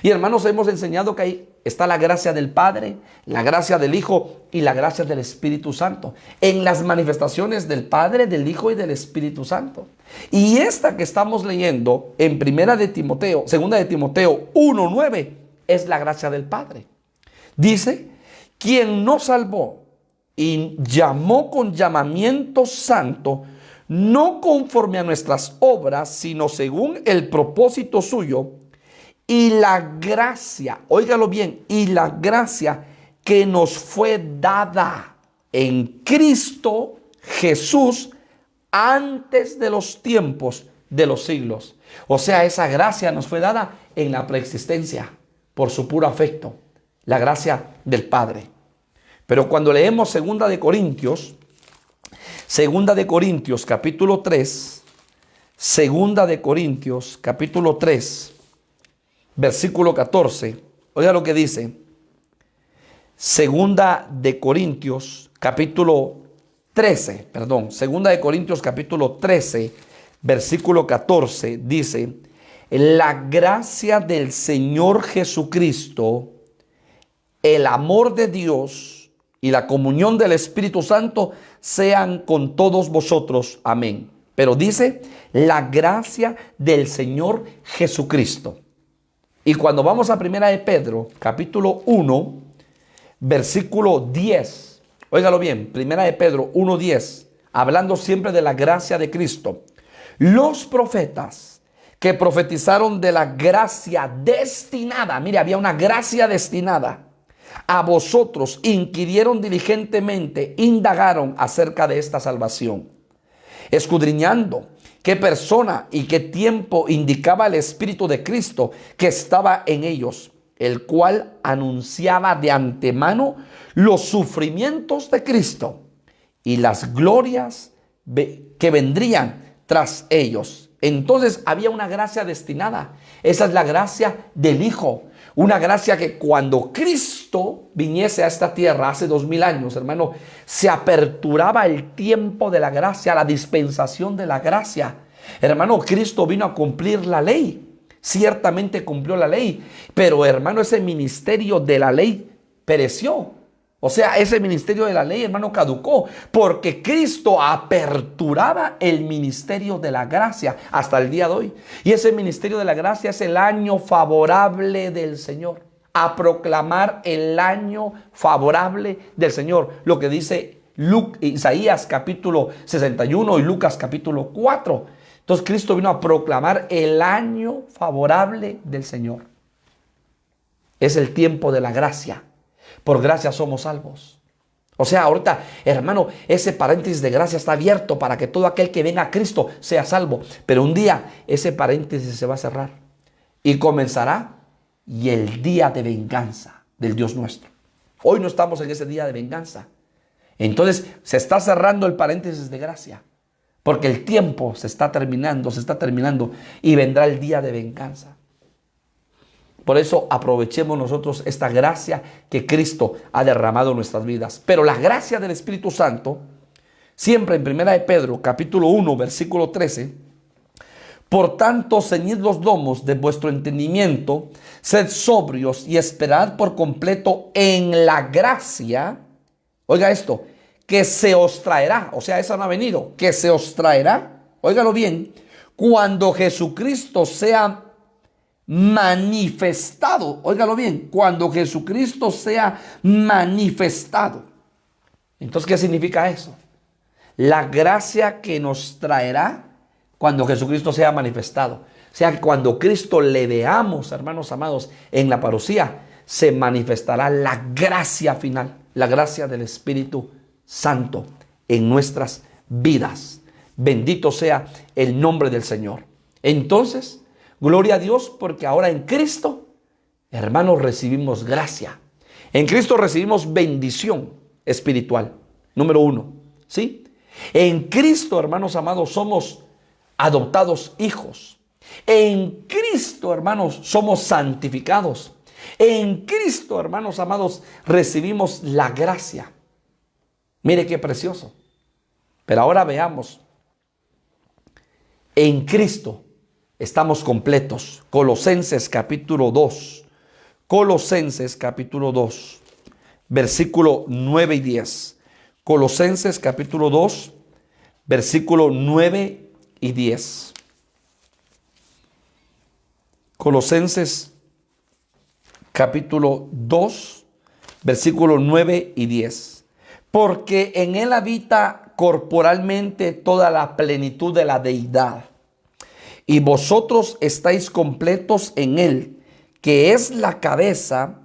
Y hermanos, hemos enseñado que ahí está la gracia del Padre, la gracia del Hijo y la gracia del Espíritu Santo. En las manifestaciones del Padre, del Hijo y del Espíritu Santo. Y esta que estamos leyendo en Segunda de Timoteo 1:9 es la gracia del Padre. Dice, quien nos salvó y llamó con llamamiento santo, no conforme a nuestras obras, sino según el propósito suyo, y la gracia, óigalo bien, y la gracia que nos fue dada en Cristo Jesús antes de los tiempos de los siglos. O sea, esa gracia nos fue dada en la preexistencia por su puro afecto, la gracia del Padre. Pero cuando leemos Segunda de Corintios capítulo 3, Segunda de Corintios capítulo 3, versículo 14, oiga lo que dice. Segunda de Corintios capítulo 13, versículo 14, dice, la gracia del Señor Jesucristo, el amor de Dios y la comunión del Espíritu Santo sean con todos vosotros. Amén. Pero dice, la gracia del Señor Jesucristo. Y cuando vamos a 1 de Pedro, capítulo 1, versículo 10. Óigalo bien, 1 de Pedro 1:10, hablando siempre de la gracia de Cristo. Los profetas que profetizaron de la gracia destinada, mire, había una gracia destinada a vosotros, inquirieron diligentemente, indagaron acerca de esta salvación, escudriñando qué persona y qué tiempo indicaba el Espíritu de Cristo que estaba en ellos, el cual anunciaba de antemano los sufrimientos de Cristo y las glorias que vendrían tras ellos. Entonces había una gracia destinada. Esa es la gracia del Hijo. Una gracia que cuando Cristo viniese a esta tierra hace 2000 años, hermano, se aperturaba el tiempo de la gracia, la dispensación de la gracia. Hermano, Cristo vino a cumplir la ley. Ciertamente cumplió la ley, pero hermano, ese ministerio de la ley pereció. O sea, ese ministerio de la ley, hermano, caducó, porque Cristo aperturaba el ministerio de la gracia hasta el día de hoy. Y ese ministerio de la gracia es el año favorable del Señor. A proclamar el año favorable del Señor. Lo que dice Isaías capítulo 61 y Lucas capítulo 4. Entonces Cristo vino a proclamar el año favorable del Señor. Es el tiempo de la gracia. Por gracia somos salvos. O sea, ahorita, hermano, ese paréntesis de gracia está abierto para que todo aquel que venga a Cristo sea salvo. Pero un día ese paréntesis se va a cerrar y comenzará y el día de venganza del Dios nuestro. Hoy no estamos en ese día de venganza. Entonces se está cerrando el paréntesis de gracia. Porque el tiempo se está terminando y vendrá el día de venganza. Por eso aprovechemos nosotros esta gracia que Cristo ha derramado en nuestras vidas. Pero la gracia del Espíritu Santo, siempre en 1 de Pedro, capítulo 1, versículo 13, por tanto, ceñid los lomos de vuestro entendimiento, sed sobrios y esperad por completo en la gracia, oiga esto, que se os traerá, o sea, esa no ha venido, que se os traerá, óigalo bien, cuando Jesucristo sea manifestado, óigalo bien, cuando Jesucristo sea manifestado. Entonces, ¿qué significa eso? La gracia que nos traerá cuando Jesucristo sea manifestado. O sea, que cuando Cristo le veamos, hermanos amados, en la parucía, se manifestará la gracia final, la gracia del Espíritu Santo en nuestras vidas. Bendito sea el nombre del Señor. Entonces, gloria a Dios, porque ahora en Cristo, hermanos, recibimos gracia. En Cristo recibimos bendición espiritual. Número 1, ¿sí? En Cristo, hermanos amados, somos adoptados hijos. En Cristo, hermanos, somos santificados. En Cristo, hermanos amados, recibimos la gracia. Mire qué precioso. Pero ahora veamos. En Cristo estamos completos. Colosenses capítulo 2. Colosenses capítulo 2. Versículo 9 y 10. Colosenses capítulo 2. Versículo 9 y 10. Colosenses capítulo 2. Versículo 9 y 10. Porque en él habita corporalmente toda la plenitud de la deidad. Y vosotros estáis completos en él, que es la cabeza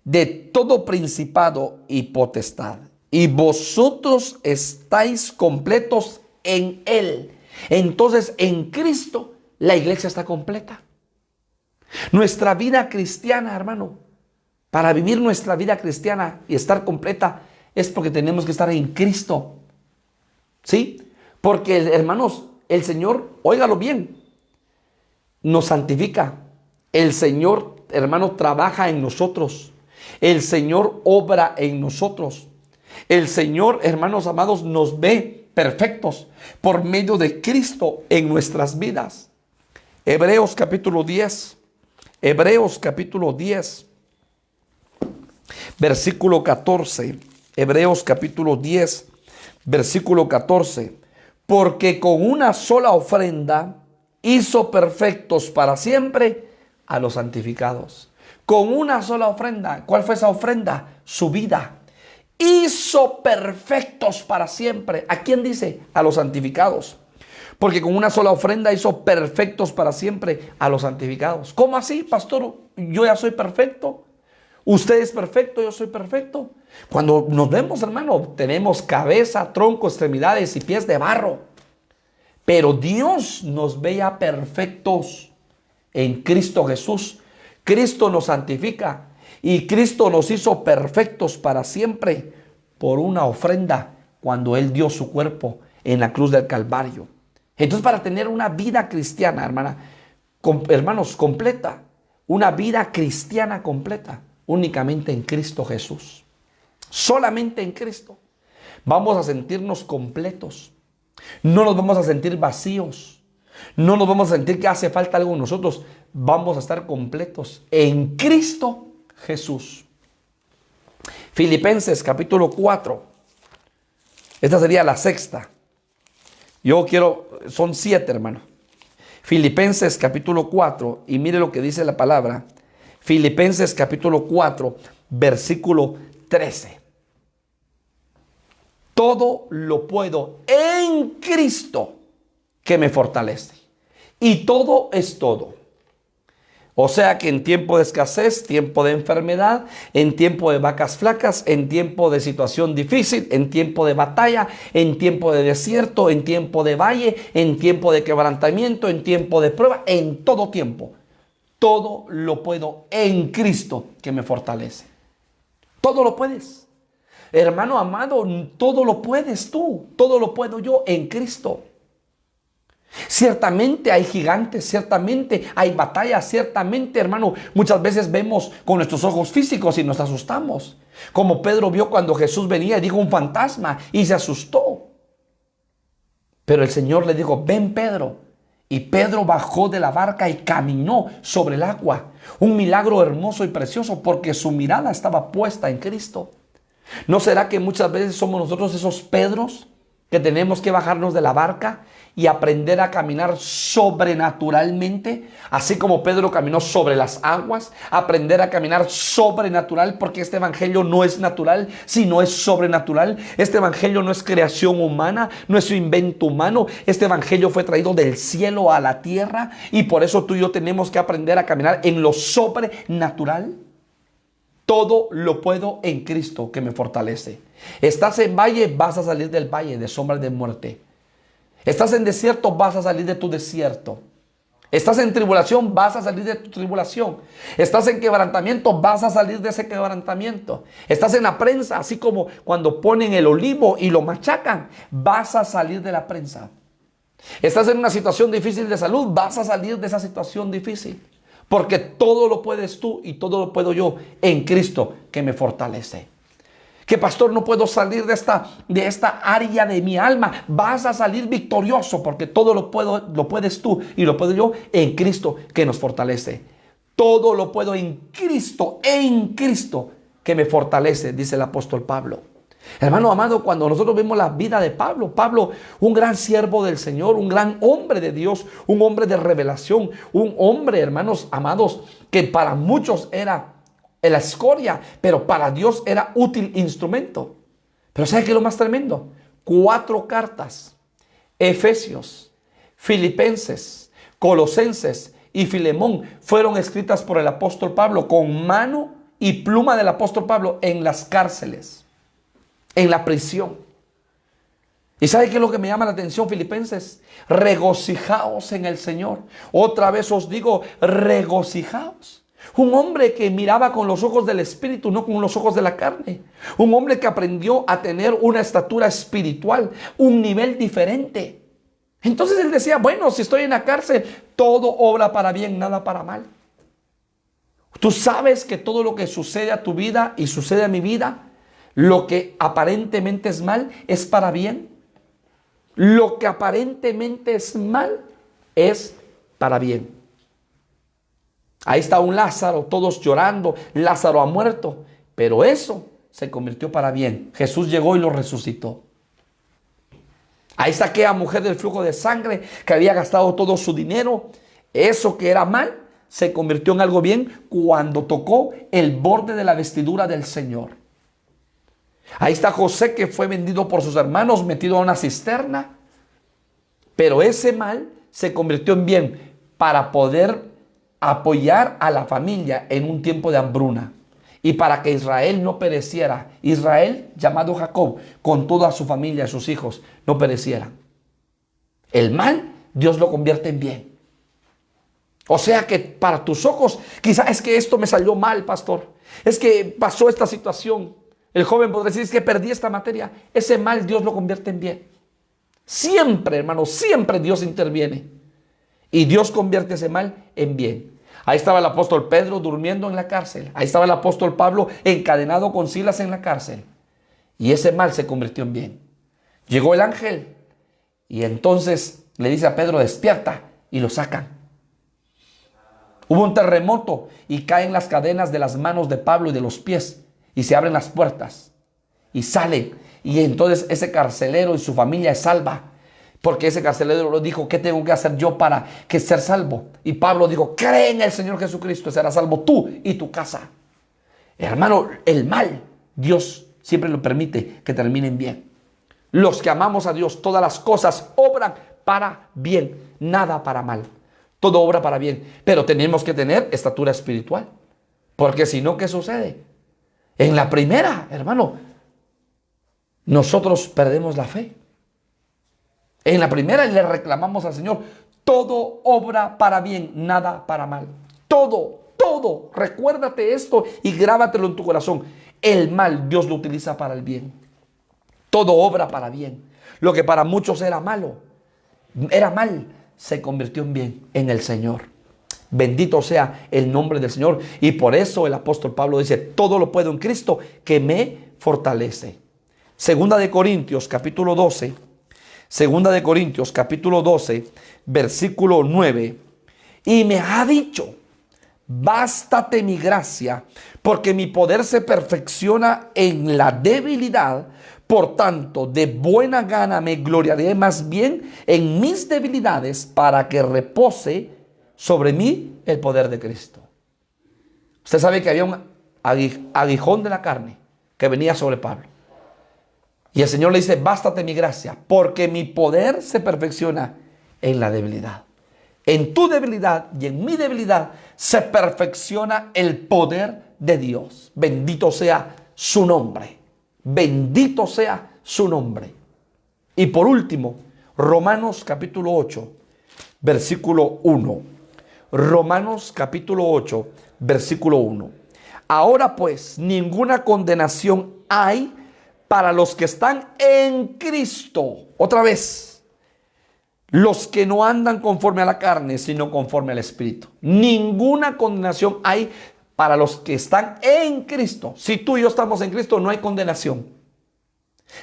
de todo principado y potestad. Y vosotros estáis completos en él. Entonces, en Cristo, la iglesia está completa. Nuestra vida cristiana, hermano, para vivir nuestra vida cristiana y estar completa, es porque tenemos que estar en Cristo. ¿Sí? Porque, hermanos, el Señor, óigalo bien, nos santifica. El Señor, hermano, trabaja en nosotros. El Señor obra en nosotros. El Señor, hermanos amados, nos ve perfectos por medio de Cristo en nuestras vidas. Hebreos capítulo 10. Hebreos capítulo 10. Versículo 14. Hebreos capítulo 10, versículo 14. Porque con una sola ofrenda hizo perfectos para siempre a los santificados. Con una sola ofrenda. ¿Cuál fue esa ofrenda? Su vida. Hizo perfectos para siempre. ¿A quién dice? A los santificados. Porque con una sola ofrenda hizo perfectos para siempre a los santificados. ¿Cómo así, pastor? Yo ya soy perfecto. Usted es perfecto, yo soy perfecto. Cuando nos vemos, hermano, tenemos cabeza, tronco, extremidades y pies de barro. Pero Dios nos veía perfectos en Cristo Jesús. Cristo nos santifica y Cristo nos hizo perfectos para siempre por una ofrenda cuando Él dio su cuerpo en la cruz del Calvario. Entonces, para tener una vida cristiana, hermanos, completa, una vida cristiana completa, únicamente en Cristo Jesús, solamente en Cristo, vamos a sentirnos completos. No nos vamos a sentir vacíos. No nos vamos a sentir que hace falta algo en nosotros. Vamos a estar completos en Cristo Jesús. Filipenses capítulo 4. Esta sería la sexta. Son 7, hermano. Filipenses capítulo 4. Y mire lo que dice la palabra. Filipenses capítulo 4, versículo 13. Todo lo puedo en Cristo que me fortalece. Y todo es todo. O sea que en tiempo de escasez, tiempo de enfermedad, en tiempo de vacas flacas, en tiempo de situación difícil, en tiempo de batalla, en tiempo de desierto, en tiempo de valle, en tiempo de quebrantamiento, en tiempo de prueba, en todo tiempo. Todo lo puedo en Cristo que me fortalece. Todo lo puedes. Hermano amado, todo lo puedes tú, todo lo puedo yo en Cristo. Ciertamente hay gigantes, ciertamente hay batallas, ciertamente, hermano, muchas veces vemos con nuestros ojos físicos y nos asustamos. Como Pedro vio cuando Jesús venía y dijo un fantasma y se asustó. Pero el Señor le dijo, ven Pedro. Y Pedro bajó de la barca y caminó sobre el agua. Un milagro hermoso y precioso porque su mirada estaba puesta en Cristo. ¿No será que muchas veces somos nosotros esos Pedros que tenemos que bajarnos de la barca y aprender a caminar sobrenaturalmente? Así como Pedro caminó sobre las aguas, aprender a caminar sobrenatural, porque este evangelio no es natural, sino es sobrenatural. Este evangelio no es creación humana, no es un invento humano. Este evangelio fue traído del cielo a la tierra y por eso tú y yo tenemos que aprender a caminar en lo sobrenatural. Todo lo puedo en Cristo que me fortalece. Estás en valle, vas a salir del valle de sombra de muerte. Estás en desierto, vas a salir de tu desierto. Estás en tribulación, vas a salir de tu tribulación. Estás en quebrantamiento, vas a salir de ese quebrantamiento. Estás en la prensa, así como cuando ponen el olivo y lo machacan, vas a salir de la prensa. Estás en una situación difícil de salud, vas a salir de esa situación difícil. Porque todo lo puedes tú y todo lo puedo yo en Cristo que me fortalece. Que pastor, no puedo salir de esta área de mi alma. Vas a salir victorioso porque todo lo puedes tú y lo puedo yo en Cristo que nos fortalece. Todo lo puedo en Cristo que me fortalece, dice el apóstol Pablo. Hermano amado, cuando nosotros vemos la vida de Pablo, un gran siervo del Señor, un gran hombre de Dios, un hombre de revelación, un hombre, hermanos amados, que para muchos era la escoria, pero para Dios era útil instrumento. Pero ¿sabe qué es lo más tremendo? 4 cartas, Efesios, Filipenses, Colosenses y Filemón, fueron escritas por el apóstol Pablo con mano y pluma del apóstol Pablo en las cárceles, en la prisión. ¿Y sabe qué es lo que me llama la atención, Filipenses? Regocijaos en el Señor. Otra vez os digo, regocijaos. Un hombre que miraba con los ojos del Espíritu, no con los ojos de la carne. Un hombre que aprendió a tener una estatura espiritual, un nivel diferente. Entonces él decía, bueno, si estoy en la cárcel, todo obra para bien, nada para mal. Tú sabes que todo lo que sucede a tu vida y sucede a mi vida, lo que aparentemente es mal es para bien. Lo que aparentemente es mal es para bien. Ahí está un Lázaro, todos llorando. Lázaro ha muerto. Pero eso se convirtió para bien. Jesús llegó y lo resucitó. Ahí está aquella mujer del flujo de sangre que había gastado todo su dinero. Eso que era mal se convirtió en algo bien cuando tocó el borde de la vestidura del Señor. Ahí está José, que fue vendido por sus hermanos, metido a una cisterna. Pero ese mal se convirtió en bien para poder apoyar a la familia en un tiempo de hambruna. Y para que Israel no pereciera. Israel, llamado Jacob, con toda su familia, sus hijos, no perecieran. El mal, Dios lo convierte en bien. O sea que para tus ojos, quizás es que esto me salió mal, pastor. Es que pasó esta situación. El joven podría decir, es que perdí esta materia. Ese mal Dios lo convierte en bien. Siempre, hermano, siempre Dios interviene. Y Dios convierte ese mal en bien. Ahí estaba el apóstol Pedro durmiendo en la cárcel. Ahí estaba el apóstol Pablo encadenado con Silas en la cárcel. Y ese mal se convirtió en bien. Llegó el ángel y entonces le dice a Pedro, despierta, y lo sacan. Hubo un terremoto y caen las cadenas de las manos de Pablo y de los pies y se abren las puertas y salen. Y entonces ese carcelero y su familia es salva. Porque ese carcelero lo dijo, ¿qué tengo que hacer yo para que ser salvo? Y Pablo dijo, cree en el Señor Jesucristo, serás salvo tú y tu casa. Hermano, el mal, Dios siempre lo permite que terminen bien. Los que amamos a Dios, todas las cosas obran para bien, nada para mal. Todo obra para bien. Pero tenemos que tener estatura espiritual. Porque si no, ¿qué sucede? En la primera, hermano, nosotros perdemos la fe. En la primera le reclamamos al Señor, todo obra para bien, nada para mal. Todo. Recuérdate esto y grábatelo en tu corazón. El mal Dios lo utiliza para el bien. Todo obra para bien. Lo que para muchos era malo, era mal, se convirtió en bien en el Señor. Bendito sea el nombre del Señor. Y por eso el apóstol Pablo dice, todo lo puedo en Cristo que me fortalece. Segunda de Corintios capítulo 12. Segunda de Corintios capítulo 12, versículo 9. Y me ha dicho, bástate mi gracia, porque mi poder se perfecciona en la debilidad. Por tanto, de buena gana me gloriaré más bien en mis debilidades, para que repose sobre mí el poder de Cristo. Usted sabe que había un aguijón de la carne que venía sobre Pablo. Y el Señor le dice, bástate mi gracia, porque mi poder se perfecciona en la debilidad. En tu debilidad y en mi debilidad se perfecciona el poder de Dios. Bendito sea su nombre. Bendito sea su nombre. Y por último, Romanos capítulo 8, versículo 1. Romanos capítulo 8, versículo 1. Ahora pues, ninguna condenación hay para los que están en Cristo. Otra vez, los que no andan conforme a la carne, sino conforme al Espíritu. Ninguna condenación hay para los que están en Cristo. Si tú y yo estamos en Cristo, no hay condenación.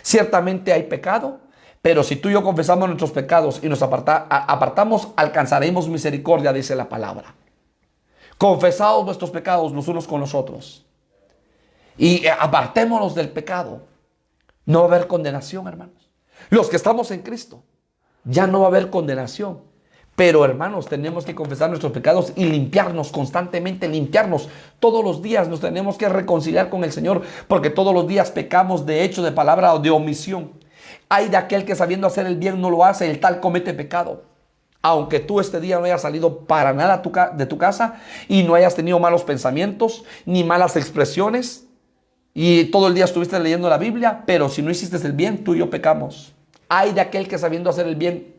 Ciertamente hay pecado, pero si tú y yo confesamos nuestros pecados y nos apartamos, alcanzaremos misericordia, dice la palabra. Confesados nuestros pecados los unos con los otros y apartémonos del pecado. No va a haber condenación, hermanos. Los que estamos en Cristo, ya no va a haber condenación. Pero, hermanos, tenemos que confesar nuestros pecados y limpiarnos constantemente, limpiarnos. Todos los días nos tenemos que reconciliar con el Señor, porque todos los días pecamos de hecho, de palabra o de omisión. Ay de aquel que sabiendo hacer el bien no lo hace, el tal comete pecado. Aunque tú este día no hayas salido para nada de tu casa y no hayas tenido malos pensamientos ni malas expresiones, y todo el día estuviste leyendo la Biblia, pero si no hiciste el bien, tú y yo pecamos. Ay de aquel que sabiendo hacer el bien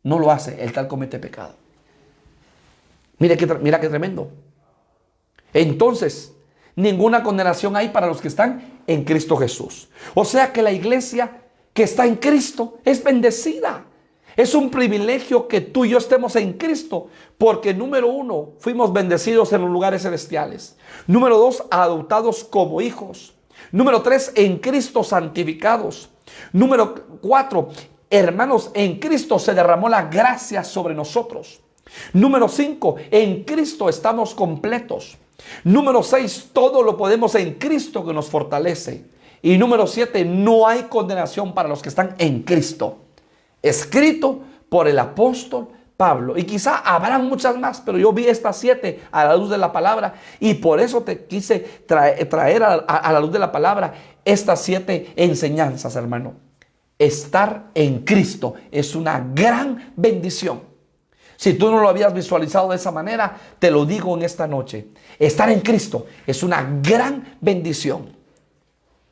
no lo hace, el tal comete pecado. Mira qué tremendo. Entonces, ninguna condenación hay para los que están en Cristo Jesús. O sea que la iglesia que está en Cristo es bendecida. Es un privilegio que tú y yo estemos en Cristo, porque número 1, fuimos bendecidos en los lugares celestiales. Número 2, adoptados como hijos. Número 3, en Cristo santificados. Número 4, hermanos, en Cristo se derramó la gracia sobre nosotros. Número 5, en Cristo estamos completos. Número 6, todo lo podemos en Cristo que nos fortalece. Y número 7, no hay condenación para los que están en Cristo. Escrito por el apóstol Pablo. Y quizá habrán muchas más, pero yo vi estas 7 a la luz de la palabra. Y por eso te quise traer a la luz de la palabra estas 7 enseñanzas, hermano. Estar en Cristo es una gran bendición. Si tú no lo habías visualizado de esa manera, te lo digo en esta noche. Estar en Cristo es una gran bendición.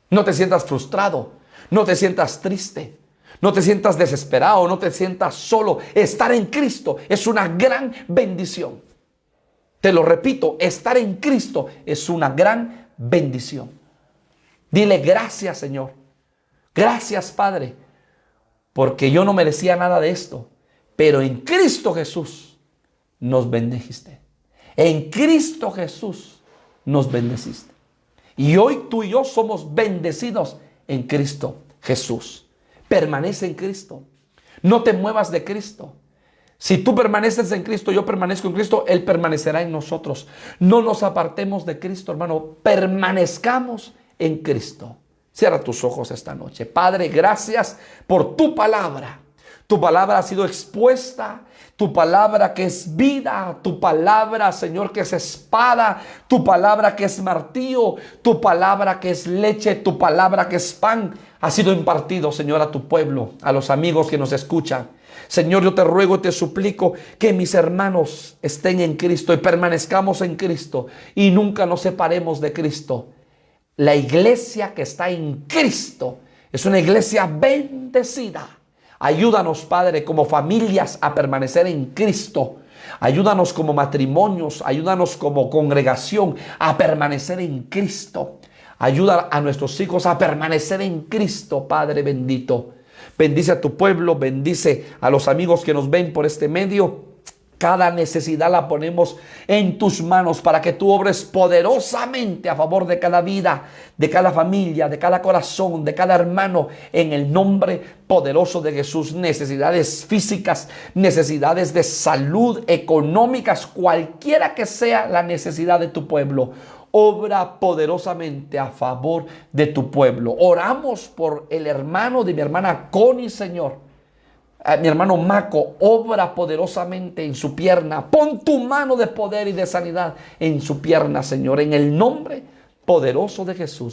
No te sientas frustrado, no te sientas triste, no te sientas desesperado, no te sientas solo. Estar en Cristo es una gran bendición. Te lo repito, estar en Cristo es una gran bendición. Dile gracias, Señor. Gracias, Padre, porque yo no merecía nada de esto, pero en Cristo Jesús nos bendeciste. En Cristo Jesús nos bendeciste. Y hoy tú y yo somos bendecidos en Cristo Jesús. Permanece en Cristo. No te muevas de Cristo. Si tú permaneces en Cristo, yo permanezco en Cristo, Él permanecerá en nosotros. No nos apartemos de Cristo, hermano. Permanezcamos en Cristo. Cierra tus ojos esta noche. Padre, gracias por tu palabra. Tu palabra ha sido expuesta, tu palabra que es vida, tu palabra, Señor, que es espada, tu palabra que es martillo, tu palabra que es leche, tu palabra que es pan, ha sido impartido, Señor, a tu pueblo, a los amigos que nos escuchan. Señor, yo te ruego y te suplico que mis hermanos estén en Cristo y permanezcamos en Cristo y nunca nos separemos de Cristo. La iglesia que está en Cristo es una iglesia bendecida. Ayúdanos, Padre, como familias a permanecer en Cristo. Ayúdanos como matrimonios, ayúdanos como congregación a permanecer en Cristo. Ayuda a nuestros hijos a permanecer en Cristo, Padre bendito. Bendice a tu pueblo, bendice a los amigos que nos ven por este medio. Cada necesidad la ponemos en tus manos para que tú obres poderosamente a favor de cada vida, de cada familia, de cada corazón, de cada hermano, en el nombre poderoso de Jesús. Necesidades físicas, necesidades de salud, económicas, cualquiera que sea la necesidad de tu pueblo. Obra poderosamente a favor de tu pueblo. Oramos por el hermano de mi hermana Connie, Señor. Mi hermano Maco, obra poderosamente en su pierna. Pon tu mano de poder y de sanidad en su pierna, Señor, en el nombre poderoso de Jesús.